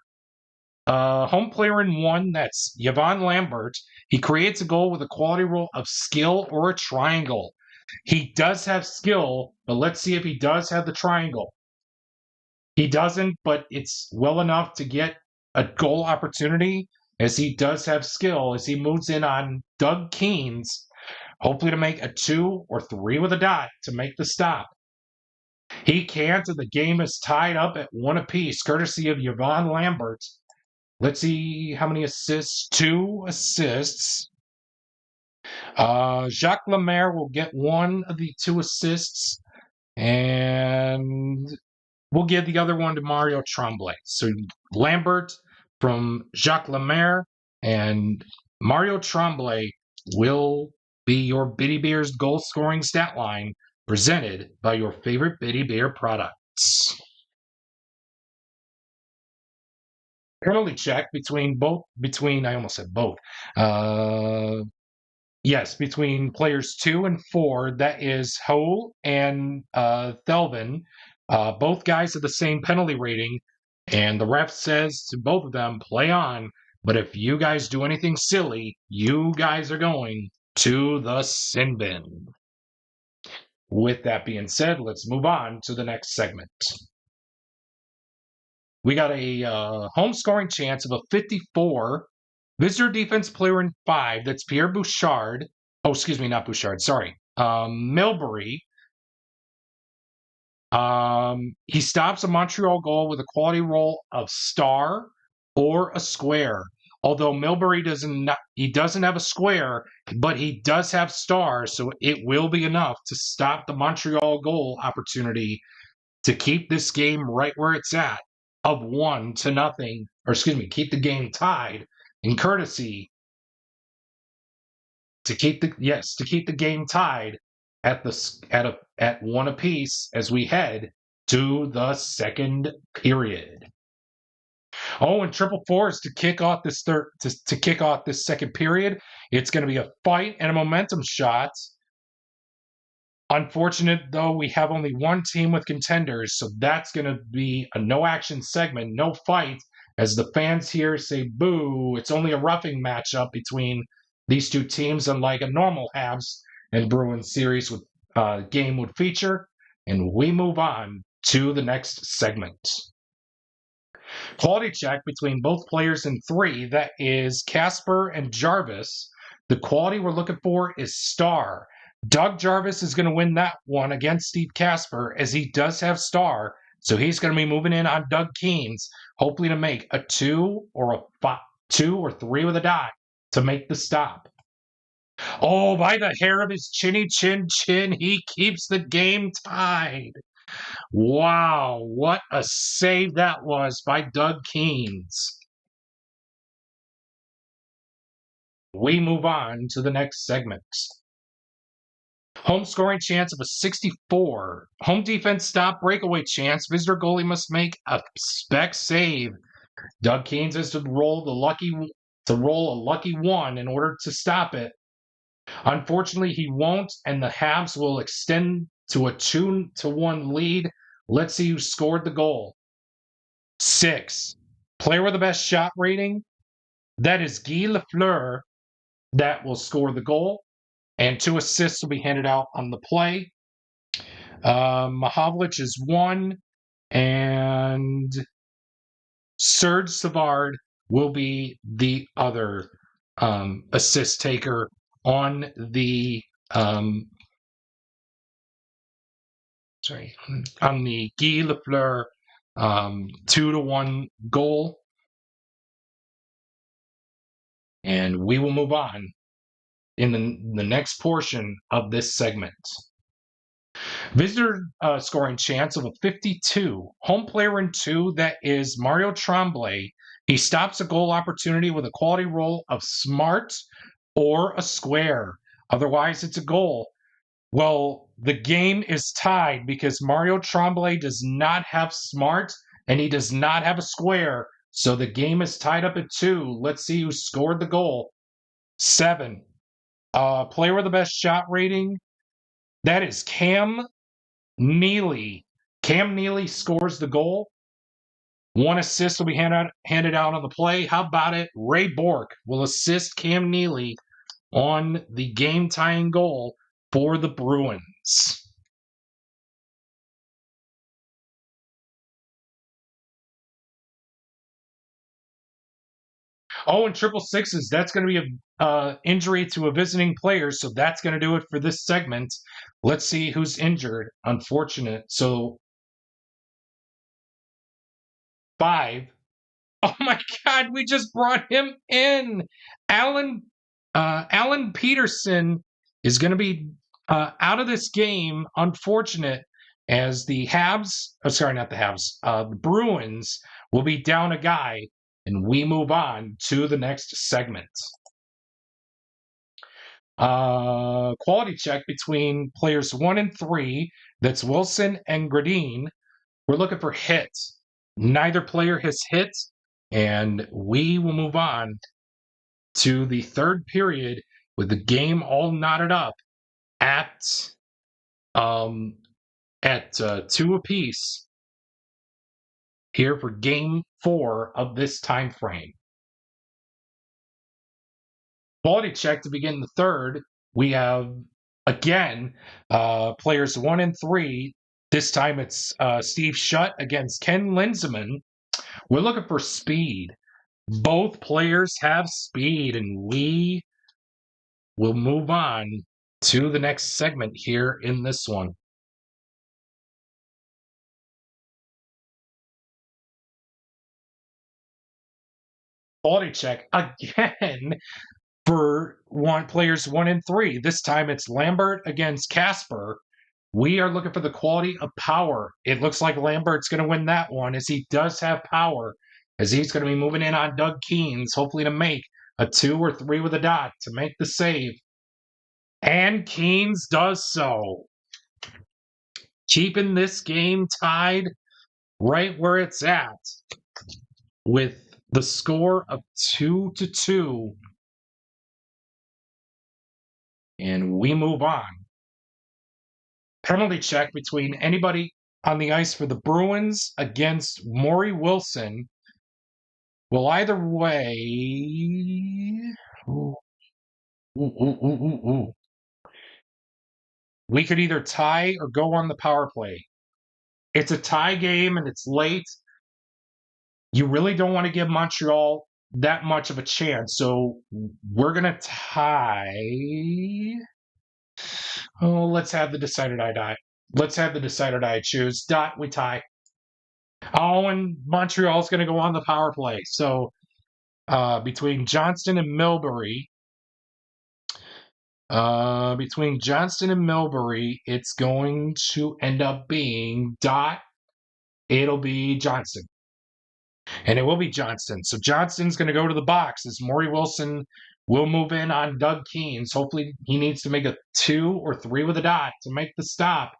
Home player in 1, that's Yvonne Lambert. He creates a goal with a quality roll of skill or a triangle. He does have skill, but let's see if he does have the triangle. He doesn't, but it's well enough to get a goal opportunity, as he does have skill, as he moves in on Doug Keynes, hopefully to make a 2 or 3 with a dot to make the stop. He can't, and the game is tied up at 1 apiece, courtesy of Yvonne Lambert. Let's see how many assists. 2 assists. Jacques Lemaire will get 1 of the 2 assists. And we'll give the other one to Mario Tremblay. So Lambert from Jacques Lemaire and Mario Tremblay will be your Biddy Beer's goal scoring stat line, presented by your favorite Biddy Beer products. Penalty check between I almost said both. Yes, between players 2 and 4, that is Ho and Thelvin. Both guys have the same penalty rating, and the ref says to both of them, play on. But if you guys do anything silly, you guys are going to the sin bin. With that being said, let's move on to the next segment. We got a home scoring chance of a 54. Visitor defense player in 5, that's Pierre Bouchard. Oh, excuse me, not Bouchard, sorry. Milbury. He stops a Montreal goal with a quality roll of star or a square. Although Milbury doesn't have a square, but he does have stars, so it will be enough to stop the Montreal goal opportunity to keep this game right where it's at, of 1-0, or excuse me, keep the game tied in courtesy to keep the game tied at 1 apiece as we head to the second period. Oh, and triple fours to kick off this second period. It's going to be a fight and a momentum shot. Unfortunate, though, we have only one team with contenders, so that's going to be a no-action segment, no fight, as the fans here say, boo, it's only a roughing matchup between these two teams, unlike a normal Habs and Bruins series with game would feature. And we move on to the next segment. Quality check between both players in 3, that is Casper and Jarvis. The quality we're looking for is star. Doug Jarvis is going to win that one against Steve Casper, as he does have star, so he's going to be moving in on Doug Keenes, hopefully to make a 2 or 3 with a dot to make the stop. Oh, by the hair of his chinny chin, he keeps the game tied. Wow, what a save that was by Doug Keenes. We move on to the next segment. Home scoring chance of a 64. Home defense stop breakaway chance. Visitor goalie must make a spec save. Doug Keenes has to roll a lucky 1 in order to stop it. Unfortunately, he won't, and the Habs will extend to a 2-1 lead. Let's see who scored the goal. 6. Player with the best shot rating. That is Guy Lafleur. That will score the goal. And 2 assists will be handed out on the play. Mahovlich is 1. And Serge Savard will be the other assist taker on the Guy Lafleur 2-1 goal. And we will move on in the next portion of this segment. Visitor scoring chance of a 52. Home player in 2, that is Mario Tremblay. He stops a goal opportunity with a quality roll of smart or a square. Otherwise, it's a goal. Well, the game is tied because Mario Tremblay does not have smart and he does not have a square. So the game is tied up at 2. Let's see who scored the goal. 7. Player with the best shot rating. That is Cam Neely. Cam Neely scores the goal. 1 assist will be handed out on the play. How about it? Ray Bourque will assist Cam Neely on the game-tying goal for the Bruins. Oh, and triple sixes, that's going to be a injury to a visiting player, so that's going to do it for this segment. Let's see who's injured. Unfortunate. So 5. Oh my God, we just brought him in. Alan Peterson is going to be out of this game. Unfortunate. as the the Bruins will be down a guy, and we move on to the next segment. Quality check between players 1 and 3. That's Wilson and Gradine. We're looking for hits. Neither player has hit, and we will move on to the third period with the game all knotted up at 2 apiece here for game 4 of this time frame. Quality check to begin the third. We have again players 1 and 3. This time it's Steve Shutt against Ken Linseman. We're looking for speed. Both players have speed, and we will move on to the next segment here in this one. Quality check again for players 1 and 3. This time it's Lambert against Casper. We are looking for the quality of power. It looks like Lambert's going to win that one, as he does have power, as he's going to be moving in on Doug Keynes, hopefully to make a 2 or 3 with a dot to make the save. And Keynes does so, keeping this game tied right where it's at with the score of 2-2. And we move on. Penalty check between anybody on the ice for the Bruins against Maury Wilson. Well, either way, we could either tie or go on the power play. It's a tie game and it's late. You really don't want to give Montreal that much of a chance, so we're going to tie. Oh, let's have the decider die. Let's have the decider die choose. Dot, we tie. Oh, and Montreal's going to go on the power play. So between Johnston and Milbury, it's going to end up being Dot. It'll be Johnston. And it will be Johnston. So Johnston's going to go to the box as Maury Wilson will move in on Doug Keynes. Hopefully he needs to make a 2 or 3 with a dot to make the stop.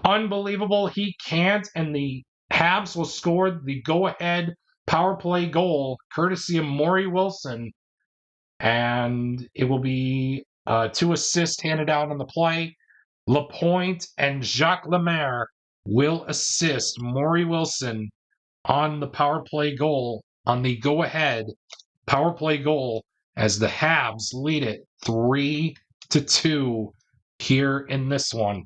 Unbelievable. He can't, and the Habs will score the go-ahead power play goal courtesy of Maury Wilson. And it will be 2 assists handed out on the play. Lapointe and Jacques Lemaire will assist Maury Wilson on the power play goal, on the go-ahead power play goal, as the Habs lead it 3-2 here in this one.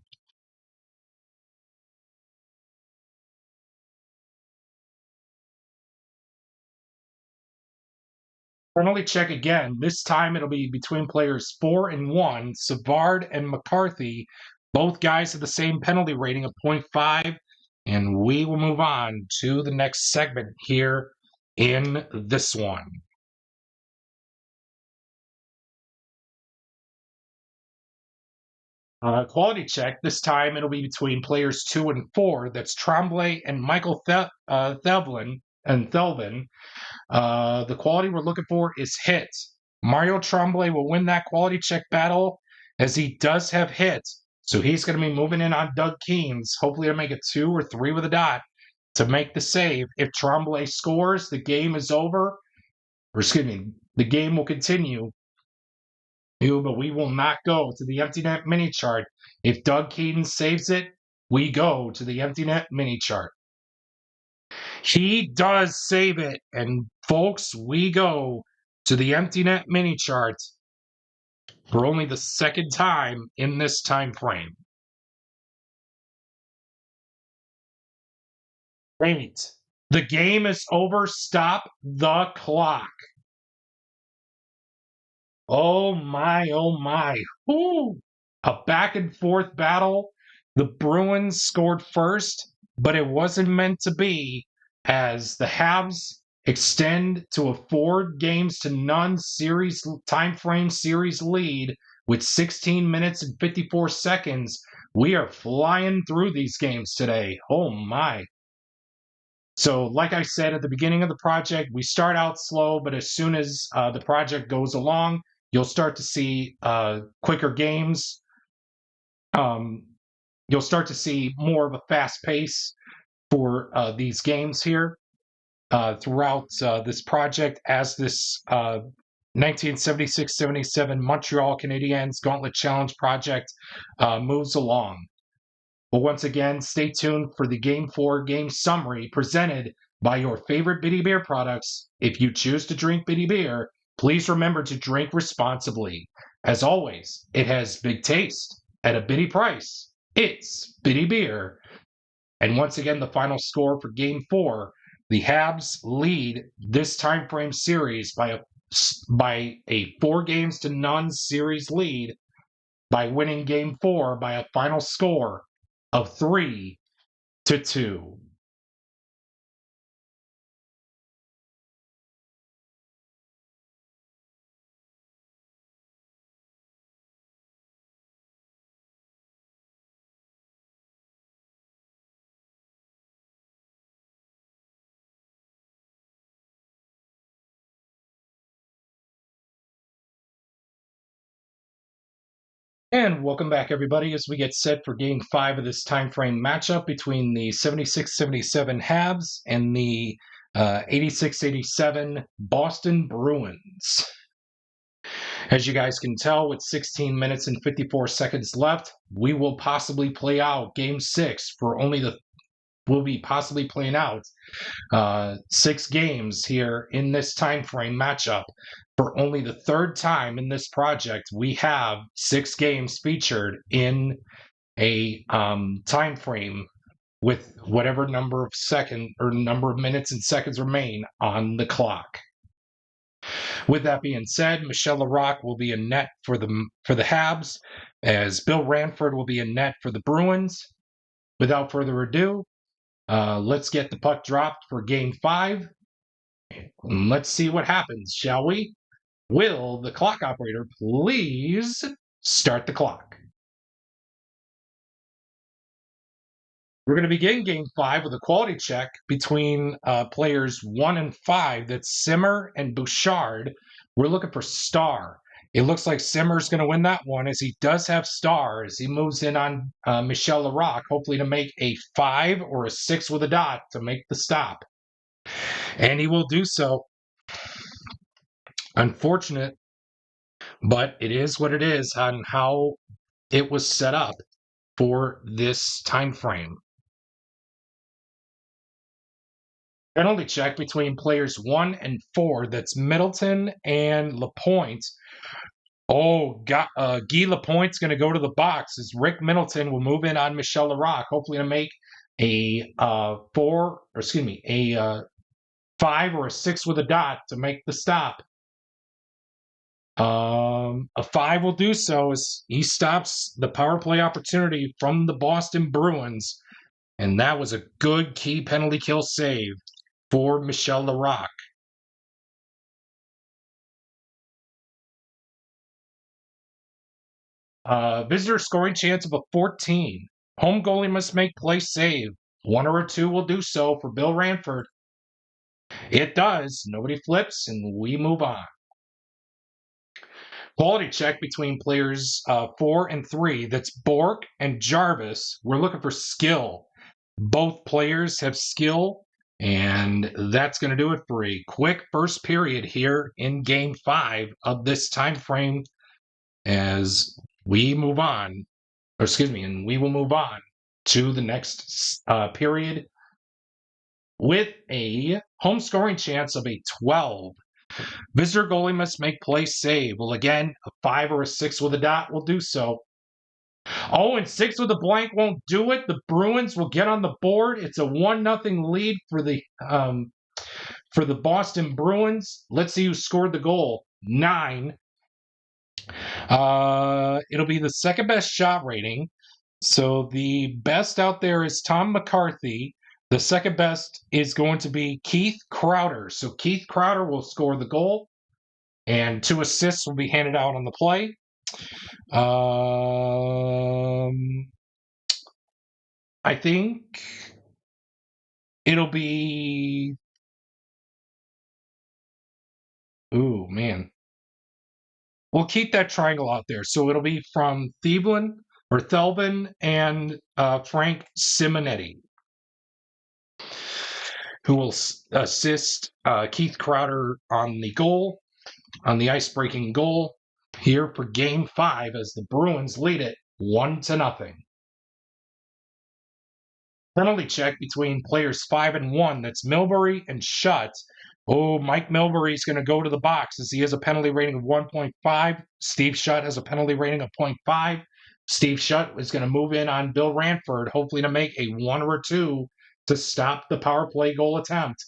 Penalty check again. This time it'll be between players 4 and 1, Savard and McCarthy. Both guys have the same penalty rating of 0.5. And we will move on to the next segment here in this one. Quality check. This time it'll be between players 2 and 4. That's Tremblay and Michael Thelvin. The quality we're looking for is hits. Mario Tremblay will win that quality check battle, as he does have hits. So he's going to be moving in on Doug Keynes, hopefully to make a 2 or 3 with a dot to make the save. If Tremblay scores, the game is over. The game will continue. But we will not go to the empty net mini chart. If Doug Keynes saves it, we go to the empty net mini chart. He does save it, and folks, we go to the empty net mini chart for only the second time in this time frame. Great. The game is over. Stop the clock. Oh my, oh my. Woo. A back and forth battle. The Bruins scored first, but it wasn't meant to be, as the Habs extend to a 4-0 series time frame series lead with 16 minutes and 54 seconds We are flying through these games today. Oh my. So, like I said at the beginning of the project, we start out slow, but as soon as the project goes along, you'll start to see quicker games. Um, you'll start to see more of a fast pace for these games here throughout this project as this 1976-77 Montreal Canadiens Gauntlet Challenge project moves along. But once again, stay tuned for the Game 4 game summary presented by your favorite Bitty Beer products. If you choose to drink Bitty Beer, please remember to drink responsibly. As always, it has big taste at a bitty price. It's Bitty Beer. And once again, the final score for Game 4, the Habs lead this time frame series by a 4-0 series lead by winning Game 4 by a final score of 3-2. And welcome back, everybody, as we get set for Game 5 of this time frame matchup between the 76-77 Habs and the 86-87 Boston Bruins. As you guys can tell, with 16 minutes and 54 seconds left, we will possibly play out Game 6 for we'll be possibly playing out 6 games here in this time frame matchup. For only the 3rd time in this project, we have 6 games featured in a time frame with whatever number of minutes and seconds remain on the clock. With that being said, Michel Larocque will be in net for the Habs, as Bill Ranford will be in net for the Bruins. Without further ado, let's get the puck dropped for Game 5. Let's see what happens, shall we? Will the clock operator please start the clock? We're going to begin Game 5 with a quality check between players 1 and 5. That's Simmer and Bouchard. We're looking for Star. It looks like Simmer's going to win that one, as he does have Star, as he moves in on Michel Larocque, hopefully to make a 5 or a 6 with a dot to make the stop. And he will do so. Unfortunate, but it is what it is on how it was set up for this time frame. Penalty check between players 1 and 4. That's Middleton and Lapointe. Oh, Guy Lapointe's going to go to the box as Rick Middleton will move in on Michel Larocque, hopefully to make a 5 or a 6 with a dot to make the stop. A 5 will do so as he stops the power play opportunity from the Boston Bruins. And that was a good key penalty kill save for Michel Larocque. Visitor scoring chance of a 14. Home goalie must make play save. 1 or 2 will do so for Bill Ranford. It does. Nobody flips, and we move on. Quality check between players 4 and 3. That's Bork and Jarvis. We're looking for skill. Both players have skill, and that's going to do it for a quick first period here in Game 5 of this time frame as we move on. And we will move on to the next period with a home scoring chance of a 12. Visitor goalie must make play save. Well, again, a 5 or a 6 with a dot will do so. Oh, and 6 with a blank won't do it. The Bruins will get on the board. It's a 1-0 lead for the Boston Bruins. Let's see who scored the goal. 9. It'll be the second best shot rating. So the best out there is Tom McCarthy. The second best is going to be Keith Crowder. So Keith Crowder will score the goal, and 2 assists will be handed out on the play. I think it'll be. Ooh, man. We'll keep that triangle out there. So it'll be from Thelvin and Frank Simonetti, who will assist Keith Crowder on the ice-breaking goal here for Game 5 as the Bruins lead it 1-0. Penalty check between players 5 and 1. That's Milbury and Shutt. Oh, Mike Milbury is going to go to the box as he has a penalty rating of 1.5. Steve Shutt has a penalty rating of 0.5. Steve Shutt is going to move in on Bill Ranford, hopefully to make a 1 or 2 to stop the power play goal attempt.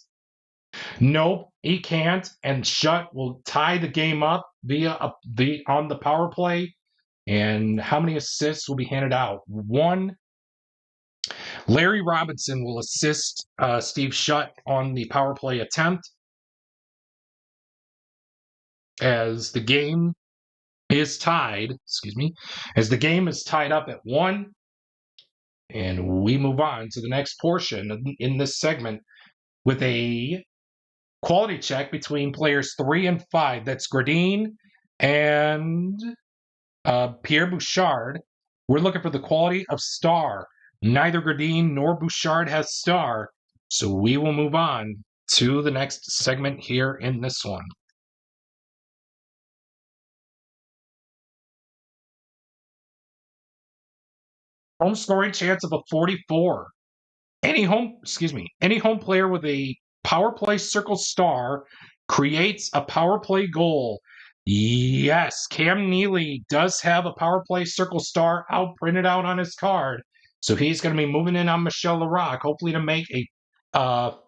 Nope, he can't, and Shutt will tie the game up on the power play. And how many assists will be handed out? 1. Larry Robinson will assist Steve Shutt on the power play attempt as the game is tied. As the game is tied up at 1, and we move on to the next portion in this segment with a quality check between players 3 and 5. That's Gradine and Pierre Bouchard. We're looking for the quality of star. Neither Gradine nor Bouchard has star, so we will move on to the next segment here in this one. Home scoring chance of a 44. Any home player with a power play circle star creates a power play goal. Yes, Cam Neely does have a power play circle star printed out on his card. So he's going to be moving in on Michel Larocque, hopefully to make a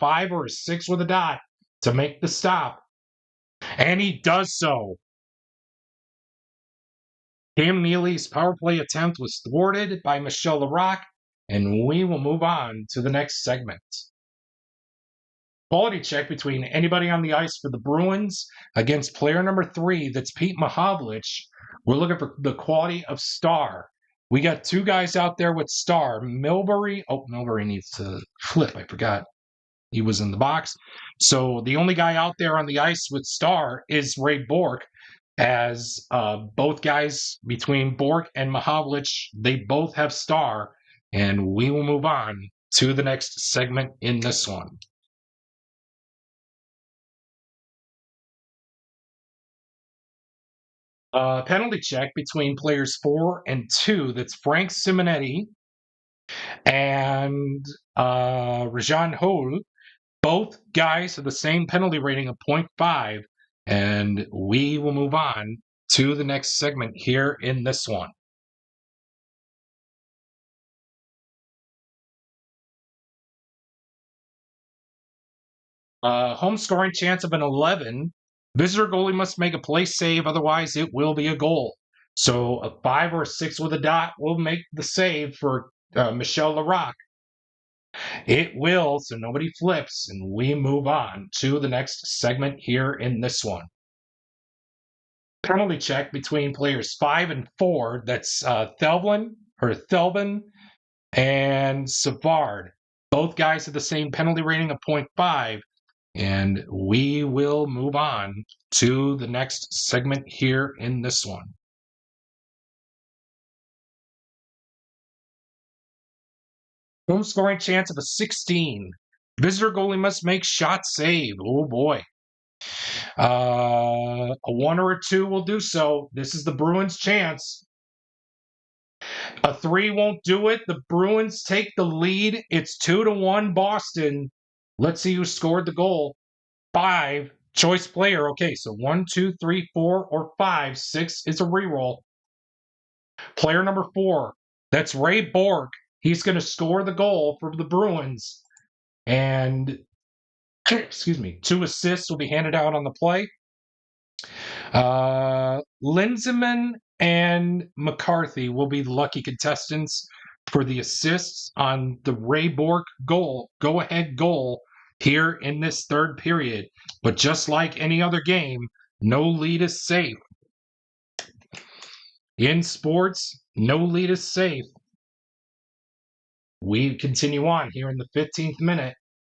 5 or a 6 with a dot to make the stop. And he does so. Cam Neely's power play attempt was thwarted by Michel Larocque, and we will move on to the next segment. Quality check between anybody on the ice for the Bruins against player number 3, that's Pete Mahovlich. We're looking for the quality of star. We got 2 guys out there with star. Milbury needs to flip. I forgot he was in the box. So the only guy out there on the ice with star is Ray Bourque, as both guys between Bourque and Mahovlich, they both have star. And we will move on to the next segment in this one. Penalty check between players 4 and 2. That's Frank Simonetti and Rajan Hol. Both guys have the same penalty rating of 0.5. And we will move on to the next segment here in this one. Home scoring chance of an 11. Visitor goalie must make a place save, otherwise it will be a goal. So a 5 or a 6 with a dot will make the save for Michel Larocque. It will, so nobody flips, and we move on to the next segment here in this one. Penalty check between players 5 and 4. That's Thelvin and Savard. Both guys have the same penalty rating of 0.5. And we will move on to the next segment here in this one. Home scoring chance of a 16. Visitor goalie must make shot save. Oh boy. A 1 or a 2 will do so. This is the Bruins' chance. A 3 won't do it. The Bruins take the lead. It's 2-1 Boston. Let's see who scored the goal. 5. Choice player. Okay, so 1, 2, 3, 4, or 5. 6 is a reroll. Player number 4. That's Ray Bourque. He's going to score the goal for the Bruins. And, 2 assists will be handed out on the play. Linseman and McCarthy will be the lucky contestants for the assists on the Ray Bourque go-ahead goal here in this third period. But just like any other game, no lead is safe. In sports, no lead is safe. we continue on here in the 15th minute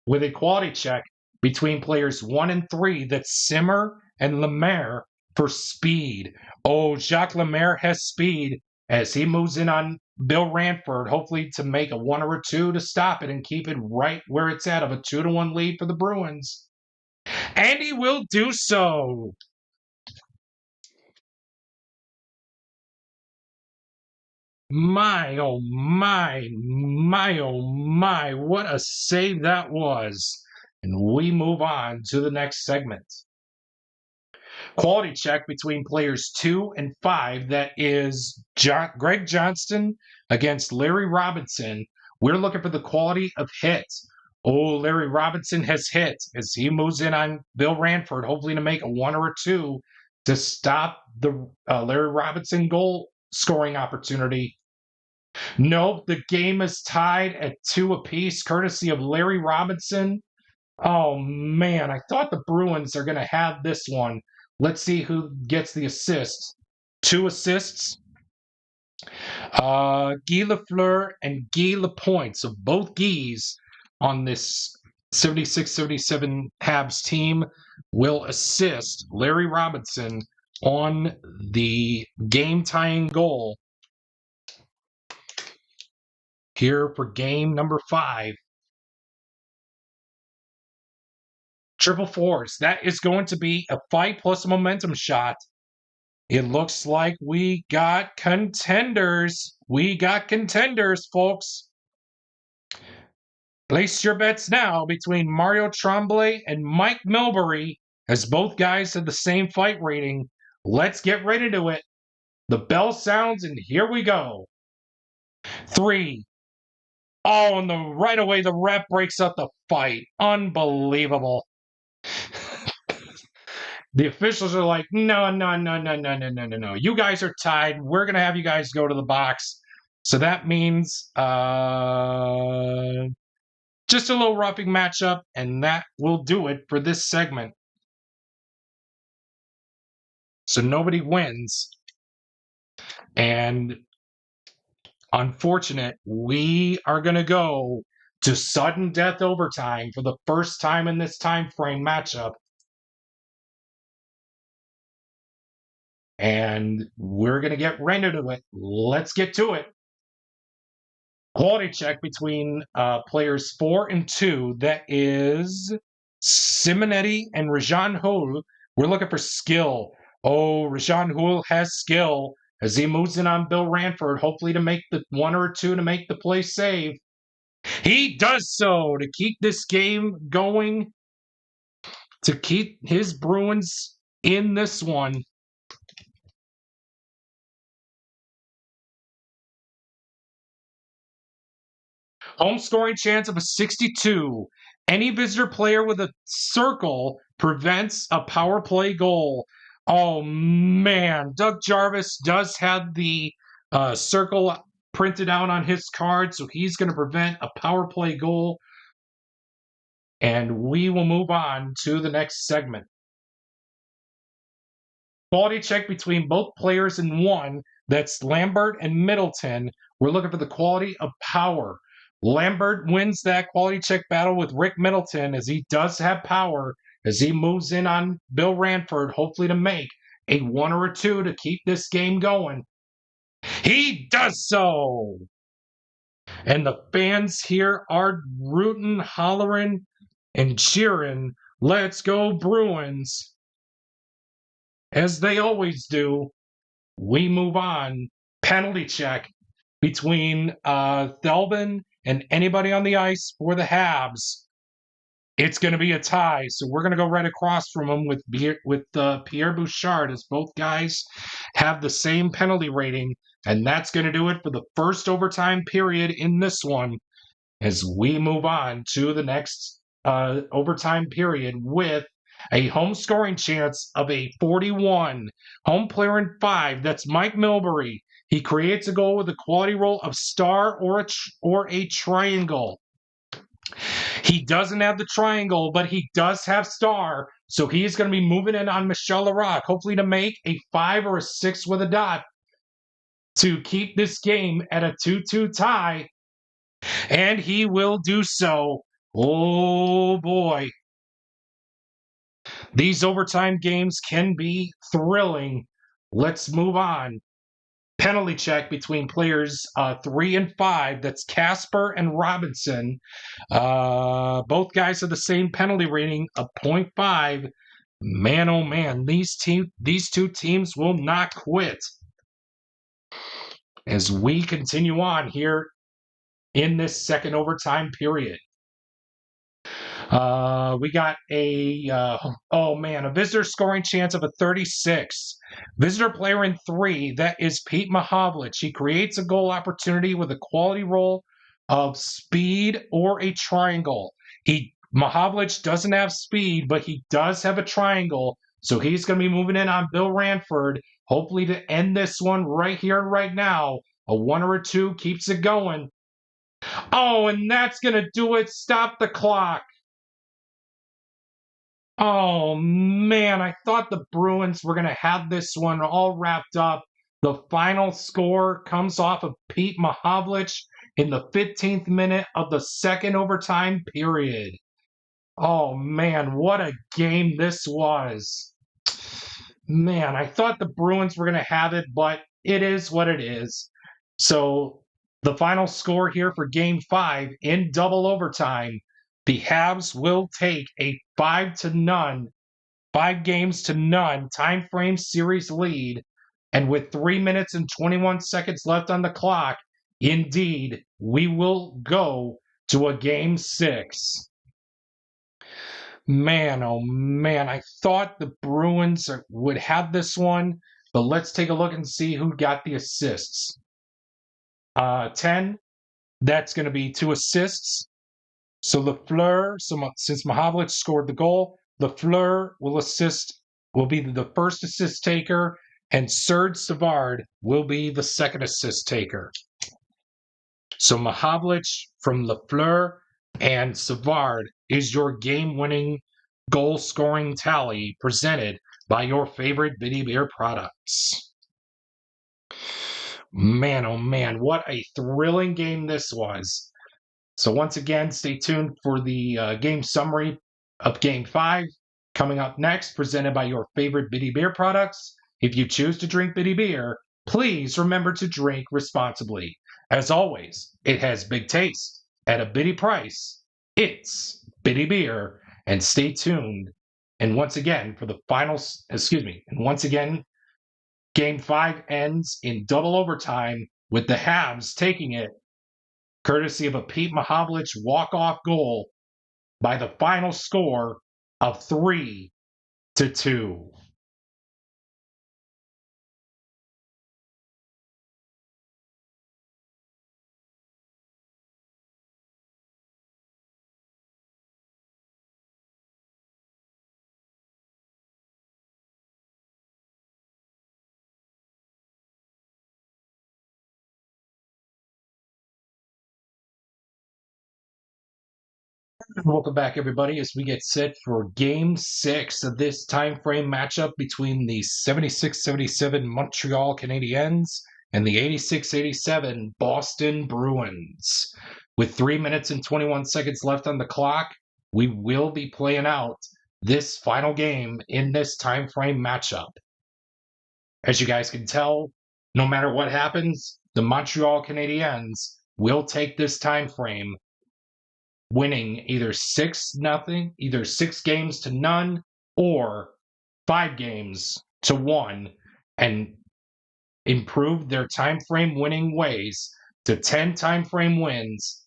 with a quality check between players 1 and 3. That's Simmer and Lemaire for speed. Oh, Jacques Lemaire has speed as he moves in on Bill Ranford, hopefully to make a 1 or a 2 to stop it and keep it right where it's at of a 2-1 lead for the Bruins. And he will do so. My, oh my, oh my, what a save that was. And we move on to the next segment. Quality check between players 2 and 5. That is Greg Johnston against Larry Robinson. We're looking for the quality of hit. Oh, Larry Robinson has hit as he moves in on Bill Ranford, hopefully to make a 1 or a 2 to stop the Larry Robinson goal scoring opportunity. Nope, the game is tied at 2 apiece, courtesy of Larry Robinson. Oh, man, I thought the Bruins are going to have this one. Let's see who gets the assist. 2 assists. Guy Lafleur and Guy Lapointe. So both Guys on this 76-77 Habs team will assist Larry Robinson on the game-tying goal here for game number 5. Triple fours. That is going to be a fight plus a momentum shot. It looks like we got contenders. We got contenders, folks. Place your bets now between Mario Tremblay and Mike Milbury, as both guys have the same fight rating. Let's get ready to it. The bell sounds, and here we go. 3. Oh, and right away, the ref breaks up the fight. Unbelievable. The officials are like, no. You guys are tied. We're going to have you guys go to the box. So that means just a little roughing matchup, and that will do it for this segment. So nobody wins. And unfortunate, we are going to go to sudden death overtime for the first time in this time frame matchup. And we're going to get right into it. Let's get to it. Quality check between players 4 and 2. That is Simonetti and Rajan Houle. We're looking for skill. Oh, Rajan Houle has skill as he moves in on Bill Ranford, hopefully to make the 1 or 2 to make the play save. He does so to keep this game going, to keep his Bruins in this one. Home scoring chance of a 62. Any visitor player with a circle prevents a power play goal. Oh, man. Doug Jarvis does have the circle printed out on his card, so he's going to prevent a power play goal. And we will move on to the next segment. Quality check between both players in 1. That's Lambert and Middleton. We're looking for the quality of power. Lambert wins that quality check battle with Rick Middleton as he does have power as he moves in on Bill Ranford, hopefully to make a 1 or a 2 to keep this game going. He does so! And the fans here are rooting, hollering, and cheering. Let's go Bruins! As they always do, we move on. Penalty check between Thelbin and anybody on the ice for the Habs. It's going to be a tie, so we're going to go right across from them with Pierre Bouchard, as both guys have the same penalty rating, and that's going to do it for the first overtime period in this one, as we move on to the next overtime period with a home scoring chance of a 41. Home player in 5, that's Mike Milbury. He creates a goal with a quality roll of star or a triangle. He doesn't have the triangle, but he does have star, so he's going to be moving in on Michel Larocque, hopefully to make a 5 or a 6 with a dot to keep this game at a 2-2 tie. And he will do so. Oh boy. These overtime games can be thrilling. Let's move on. Penalty check between players 3 and 5. That's Casper and Robinson. Both guys have the same penalty rating of 0.5. Man, oh man, these two teams will not quit. As we continue on here in this second overtime period. We got a visitor scoring chance of a 36. Visitor player in 3, that is Pete Mahovlich. He creates a goal opportunity with a quality roll of speed or a triangle. Mahovlich doesn't have speed, but he does have a triangle. So he's going to be moving in on Bill Ranford, hopefully to end this one right here and right now. A 1 or a 2 keeps it going. Oh, and that's going to do it. Stop the clock. Oh, man, I thought the Bruins were going to have this one all wrapped up. The final score comes off of Pete Mahovlich in the 15th minute of the second overtime period. Oh, man, what a game this was. Man, I thought the Bruins were going to have it, but it is what it is. So the final score here for Game 5 in double overtime, the Habs will take a 5-0, 5 games to none time frame series lead. And with 3 minutes and 21 seconds left on the clock, indeed, we will go to a Game 6. Man, oh man, I thought the Bruins would have this one, but let's take a look and see who got the assists. 10, that's going to be 2 assists. So Lafleur, since Mahovlich scored the goal, Lafleur will be the first assist taker, and Serge Savard will be the second assist taker. So Mahovlich from Lafleur and Savard is your game-winning goal-scoring tally presented by your favorite Biddy Beer products. Man, oh man, what a thrilling game this was. So once again, stay tuned for the game summary of Game 5 coming up next, presented by your favorite Biddy Beer products. If you choose to drink Biddy Beer, please remember to drink responsibly. As always, it has big taste at a Biddy price. It's Biddy Beer, and stay tuned. And once again, Game 5 ends in double overtime with the Habs taking it, courtesy of a Pete Mahovlich walk-off goal, by the final score of 3-2. Welcome back, everybody, as we get set for Game 6 of this time frame matchup between the 76-77 Montreal Canadiens and the 86-87 Boston Bruins. With 3 minutes and 21 seconds left on the clock, we will be playing out this final game in this time frame matchup. As you guys can tell, no matter what happens, the Montreal Canadiens will take this time frame, winning either 6-0, either 6 games to none, or 5 games to 1, and improve their time frame winning ways to 10 time frame wins,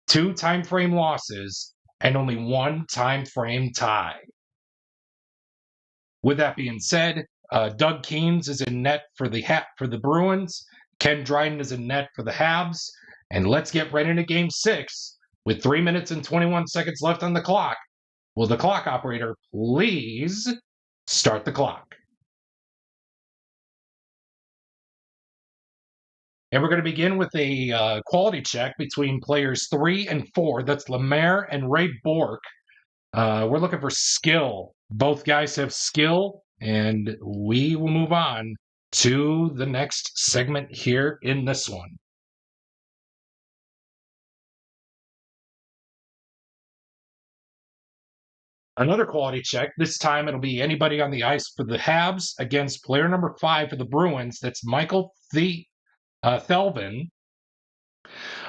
2 time frame losses, and only 1 time frame tie. With that being said, Doug Keens is in net for the Bruins. Ken Dryden is in net for the Habs. And let's get right into Game 6 with 3 minutes and 21 seconds left on the clock. Will the clock operator please start the clock? And we're going to begin with a quality check between players 3 and 4. That's Lemaire and Ray Bourque. We're looking for skill. Both guys have skill, and we will move on to the next segment here in this one. Another quality check. This time it'll be anybody on the ice for the Habs against player number 5 for the Bruins. That's Michael Thelvin.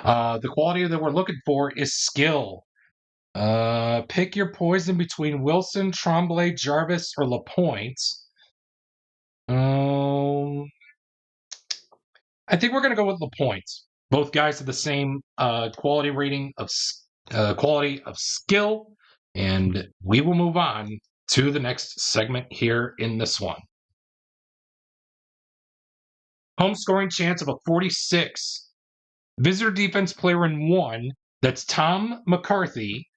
The quality that we're looking for is skill. Pick your poison between Wilson, Tremblay, Jarvis, or Lapointe. I think we're going to go with Lapointe. Both guys have the same quality rating of quality of skill, and we will move on to the next segment here in this one. Home scoring chance of a 46. Visitor defense player in 1. That's Tom McCarthy.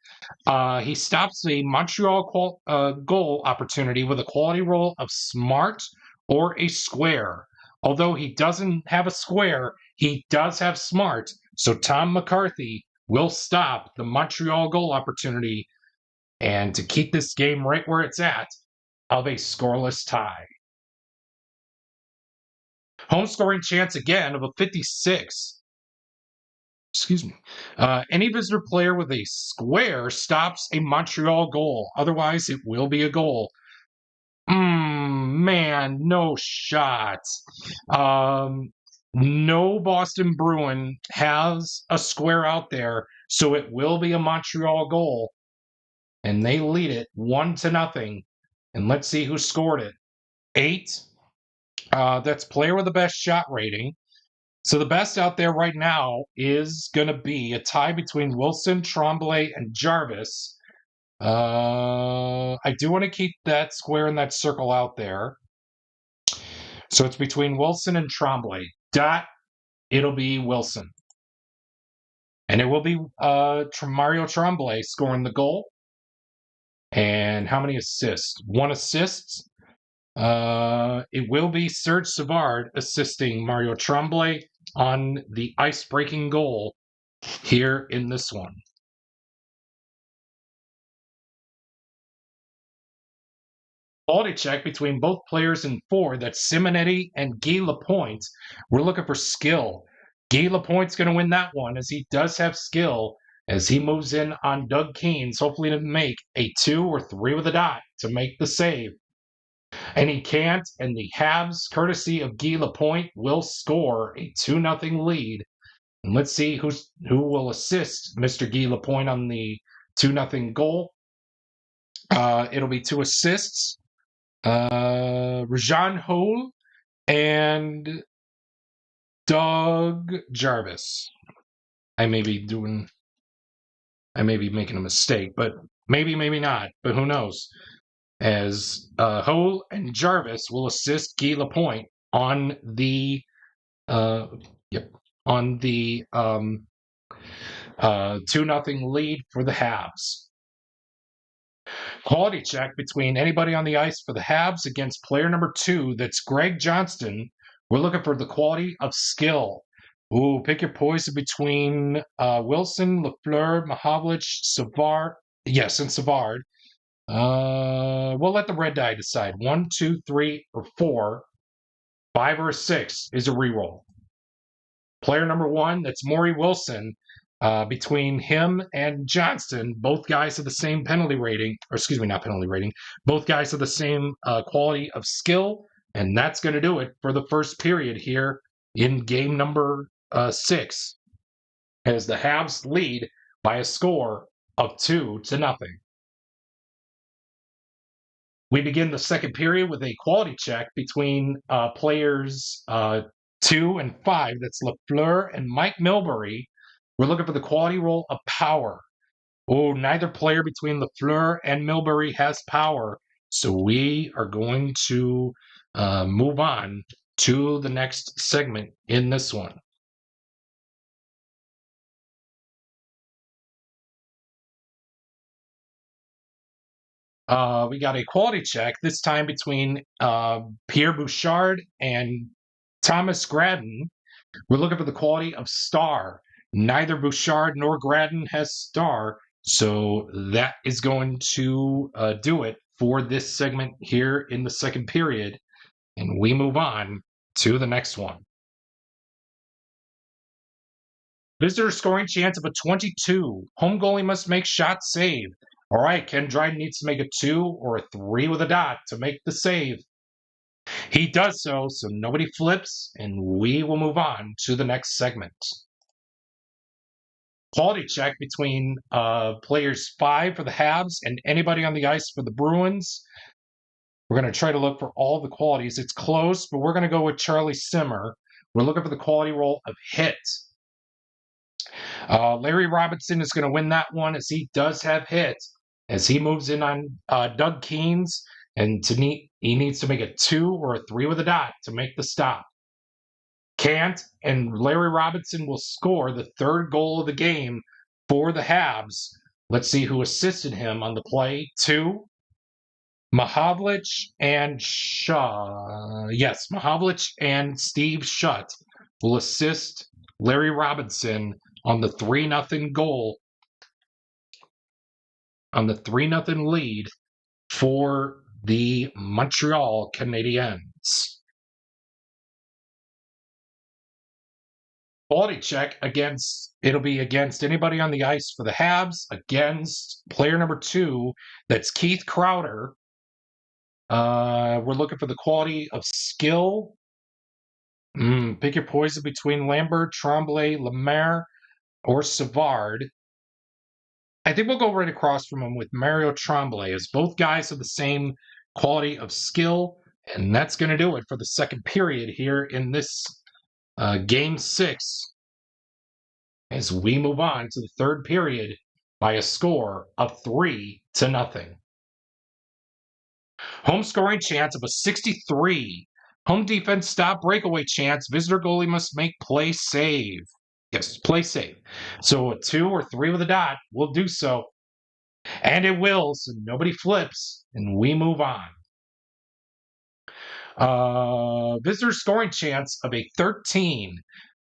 He stops a Montreal goal opportunity with a quality roll of smart or a square. Although he doesn't have a square, he does have smart. So Tom McCarthy will stop the Montreal goal opportunity and to keep this game right where it's at of a scoreless tie. Home scoring chance again of a 56. Excuse me. Any visitor player with a square stops a Montreal goal. Otherwise, it will be a goal. Man, no shot. No Boston Bruin has a square out there, so it will be a Montreal goal. And they lead it 1-0. And let's see who scored it. 8. That's player with the best shot rating. So the best out there right now is going to be a tie between Wilson, Tremblay, and Jarvis. I do want to keep that square and that circle out there. So it's between Wilson and Tremblay. It'll be Wilson. And it will be Mario Tremblay scoring the goal. And how many assists? 1 assist. It will be Serge Savard assisting Mario Tremblay on the ice-breaking goal here in this one. Quality check between both players in 4. That's Simonetti and Guy Lapointe. We're looking for skill. Guy Lapointe's going to win that one as he does have skill as he moves in on Doug Keynes, hopefully to make a 2 or 3 with a dot to make the save. And he can't, and the Habs, courtesy of Guy Lapointe, will score a 2-0 lead. And let's see who will assist Mr. Guy Lapointe on the 2-0 goal. It'll be 2 assists. Rajan Hole and Doug Jarvis. I may be making a mistake, but maybe not, but who knows? As Hole and Jarvis will assist Guy Lapointe on the 2-0 lead for the Habs. Quality check between anybody on the ice for the Habs against player number 2. That's Greg Johnston. We're looking for the quality of skill. Ooh, pick your poison between Wilson, Lafleur, Mahavlich, Savard. Yes, and Savard. We'll let the red die decide. 1, 2, 3, or 4. 5 or 6 is a reroll. Player number 1, that's Maury Wilson. Between him and Johnston, both guys have the same penalty rating, or excuse me, not penalty rating. Both guys have the same quality of skill, and that's going to do it for the first period here in game number 6, as the Habs lead by a score of 2-0. We begin the second period with a quality check between players 2 and 5. That's Lafleur and Mike Milbury. We're looking for the quality roll of power. Oh, neither player between Lafleur and Milbury has power. So we are going to move on to the next segment in this one. We got a quality check, this time between Pierre Bouchard and Thomas Gradden. We're looking for the quality of star. Neither Bouchard nor Gradden has star, so that is going to do it for this segment here in the second period, and we move on to the next one. Visitor scoring chance of a 22. Home goalie must make shot save. All right, Ken Dryden needs to make a 2 or a 3 with a dot to make the save. He does so nobody flips, and we will move on to the next segment. Quality check between players 5 for the Habs and anybody on the ice for the Bruins. We're going to try to look for all the qualities. It's close, but we're going to go with Charlie Simmer. We're looking for the quality roll of hit. Larry Robinson is going to win that one as he does have hit, as he moves in on Doug Keynes, and he needs to make a 2 or a 3 with a dot to make the stop. Can't, and Larry Robinson will score the third goal of the game for the Habs. Let's see who assisted him on the play. 2. Mahavlich and Shaw. Yes, Mahavlich and Steve Shutt will assist Larry Robinson on the 3-0 goal, on the 3-0 lead for the Montreal Canadiens. Quality check it'll be against anybody on the ice for the Habs, against player number 2, that's Keith Crowder. We're looking for the quality of skill. Pick your poison between Lambert, Tremblay, Lemaire, or Savard. I think we'll go right across from him with Mario Tremblay, as both guys have the same quality of skill, and that's going to do it for the second period here in this Game 6, as we move on to the third period by a score of 3-0. Home scoring chance of a 63. Home defense stop breakaway chance. Visitor goalie must make play save. Yes, play save. So a 2 or 3 with a dot will do so. And it will, so nobody flips, and we move on. Visitor scoring chance of a 13.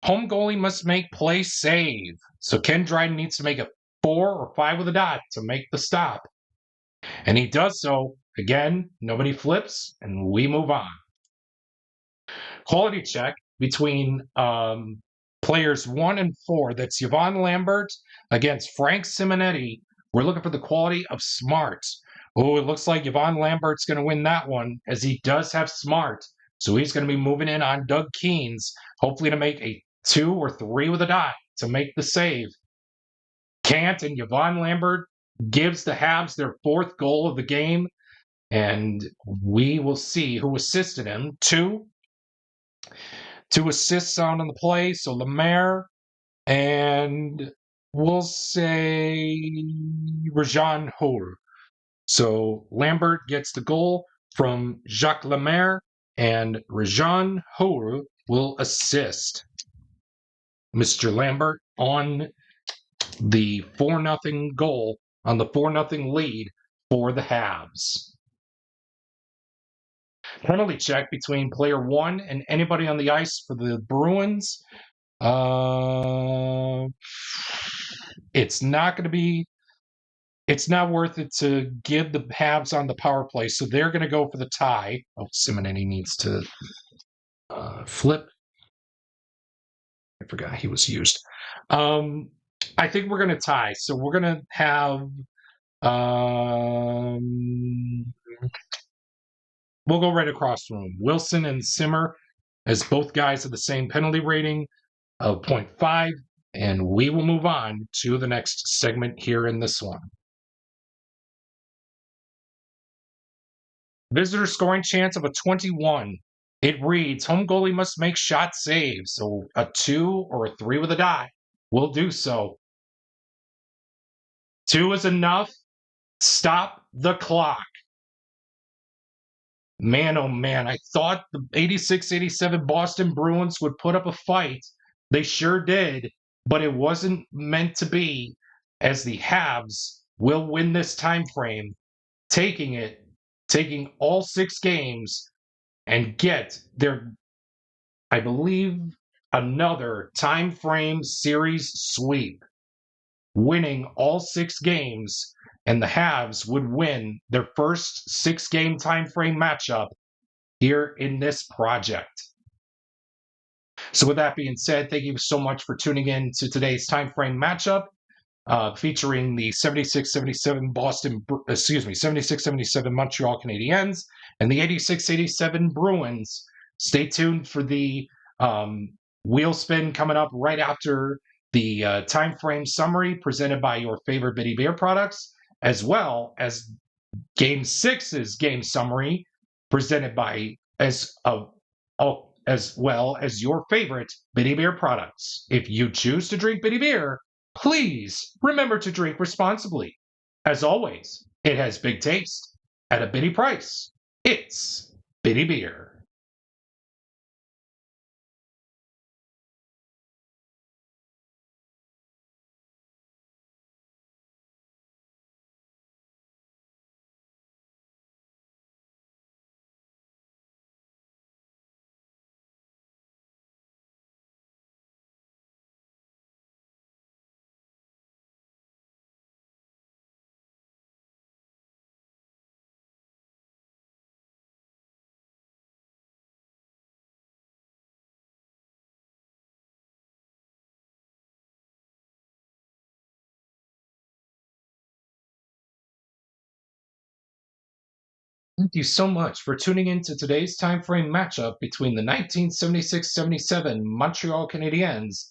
Home goalie must make play save. So Ken Dryden needs to make a 4 or 5 with a dot to make the stop. And he does so. Again, nobody flips, and we move on. Quality check between players 1 and 4. That's Yvonne Lambert against Frank Simonetti. We're looking for the quality of smart. Oh, it looks like Yvonne Lambert's going to win that one, as he does have smart. So he's going to be moving in on Doug Keynes, hopefully to make a 2 or 3 with a dot to make the save. Can't, and Yvonne Lambert gives the Habs their 4th goal of the game, and we will see who assisted him. 2 assists on the play, so Lemaire, and we'll say Rajan Houle. So Lambert gets the goal from Jacques Lemaire, and Rajan Houle will assist Mr. Lambert on the 4-0 goal, on the 4-0 lead for the Habs. Penalty check between player 1 and anybody on the ice for the Bruins. It's not worth it to give the Habs on the power play, so they're going to go for the tie. Oh, Simonetti needs to flip. I forgot he was used. I think we're going to tie, so we're going to have we'll go right across from them. Wilson and Simmer, as both guys have the same penalty rating of 0.5, and we will move on to the next segment here in this one. Visitor scoring chance of a 21. It reads, home goalie must make shot saves, so a 2 or a 3 with a dot will do so. 2 is enough. Stop the clock. Man, oh man, I thought the 86-87 Boston Bruins would put up a fight. They sure did, but it wasn't meant to be, as the Habs will win this time frame, taking all 6 games and get their, I believe, another time frame series sweep, winning all 6 games, and the Habs would win their first 6-game time frame matchup here in this project. So with that being said, thank you so much for tuning in to today's time frame matchup. featuring the 76-77 76-77 Montreal Canadiens and the 86-87 Bruins. Stay tuned for the wheel spin coming up right after the Timeframe summary presented by your favorite Bitty Beer products, as well as Game 6's game summary presented by as well as your favorite Bitty Beer products. If you choose to drink Bitty Beer, please remember to drink responsibly. As always, it has big taste at a bitty price. It's Bitty Beer. Thank you so much for tuning in to today's time frame matchup between the 1976-77 Montreal Canadiens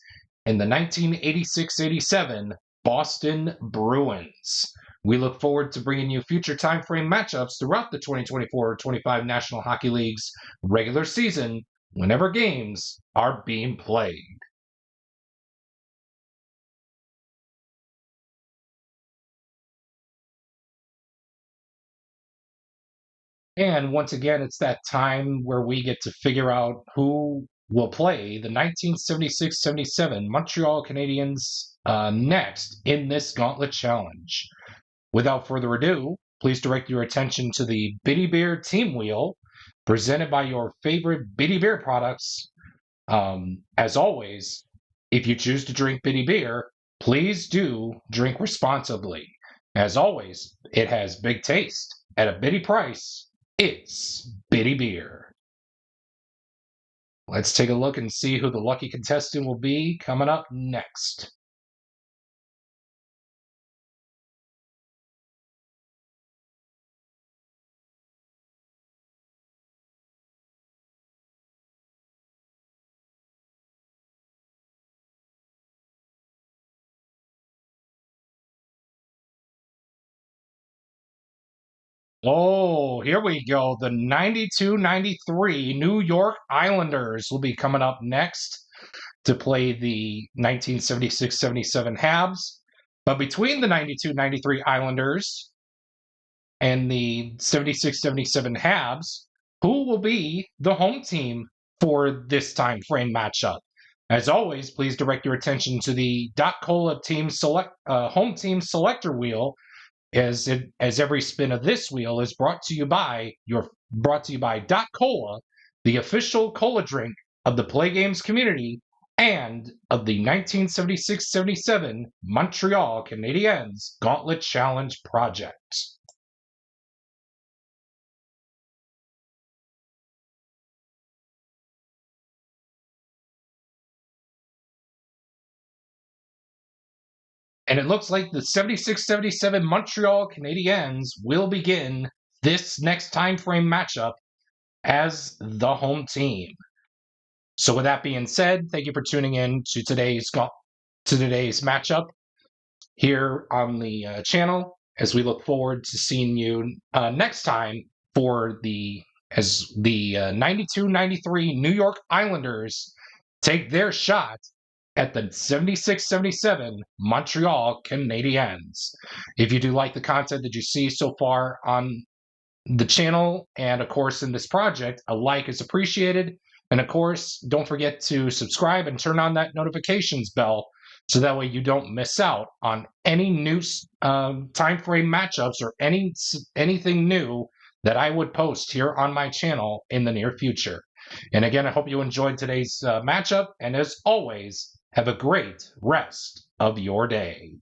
and the 1986-87 Boston Bruins. We look forward to bringing you future time frame matchups throughout the 2024-25 National Hockey League's regular season whenever games are being played. And once again, it's that time where we get to figure out who will play the 1976-77 Montreal Canadiens next in this Gauntlet Challenge. Without further ado, please direct your attention to the Bitty Beer Team Wheel presented by your favorite Bitty Beer products. As always, if you choose to drink Bitty Beer, please do drink responsibly. As always, it has big taste at a bitty price. It's Bitty Beer. Let's take a look and see who the lucky contestant will be coming up next. Oh, here we go. The 92-93 New York Islanders will be coming up next to play the 1976-77 Habs. But between the 92-93 Islanders and the 76-77 Habs, who will be the home team for this time frame matchup? As always, please direct your attention to the .cola team home team selector wheel, as every spin of this wheel is brought to you by Cola, the official cola drink of the Play Games community and of the 1976-77 Montreal Canadiens Gauntlet Challenge project. And it looks like the 76-77 Montreal Canadiens will begin this next time frame matchup as the home team. So with that being said, thank you for tuning in to today's matchup here on the channel, as we look forward to seeing you next time for the 92-93 New York Islanders take their shot at the 76-77 Montreal Canadiens. If you do like the content that you see so far on the channel and, of course, in this project, a like is appreciated. And, of course, don't forget to subscribe and turn on that notifications bell so that way you don't miss out on any new time frame matchups or anything new that I would post here on my channel in the near future. And again, I hope you enjoyed today's matchup. And as always, have a great rest of your day.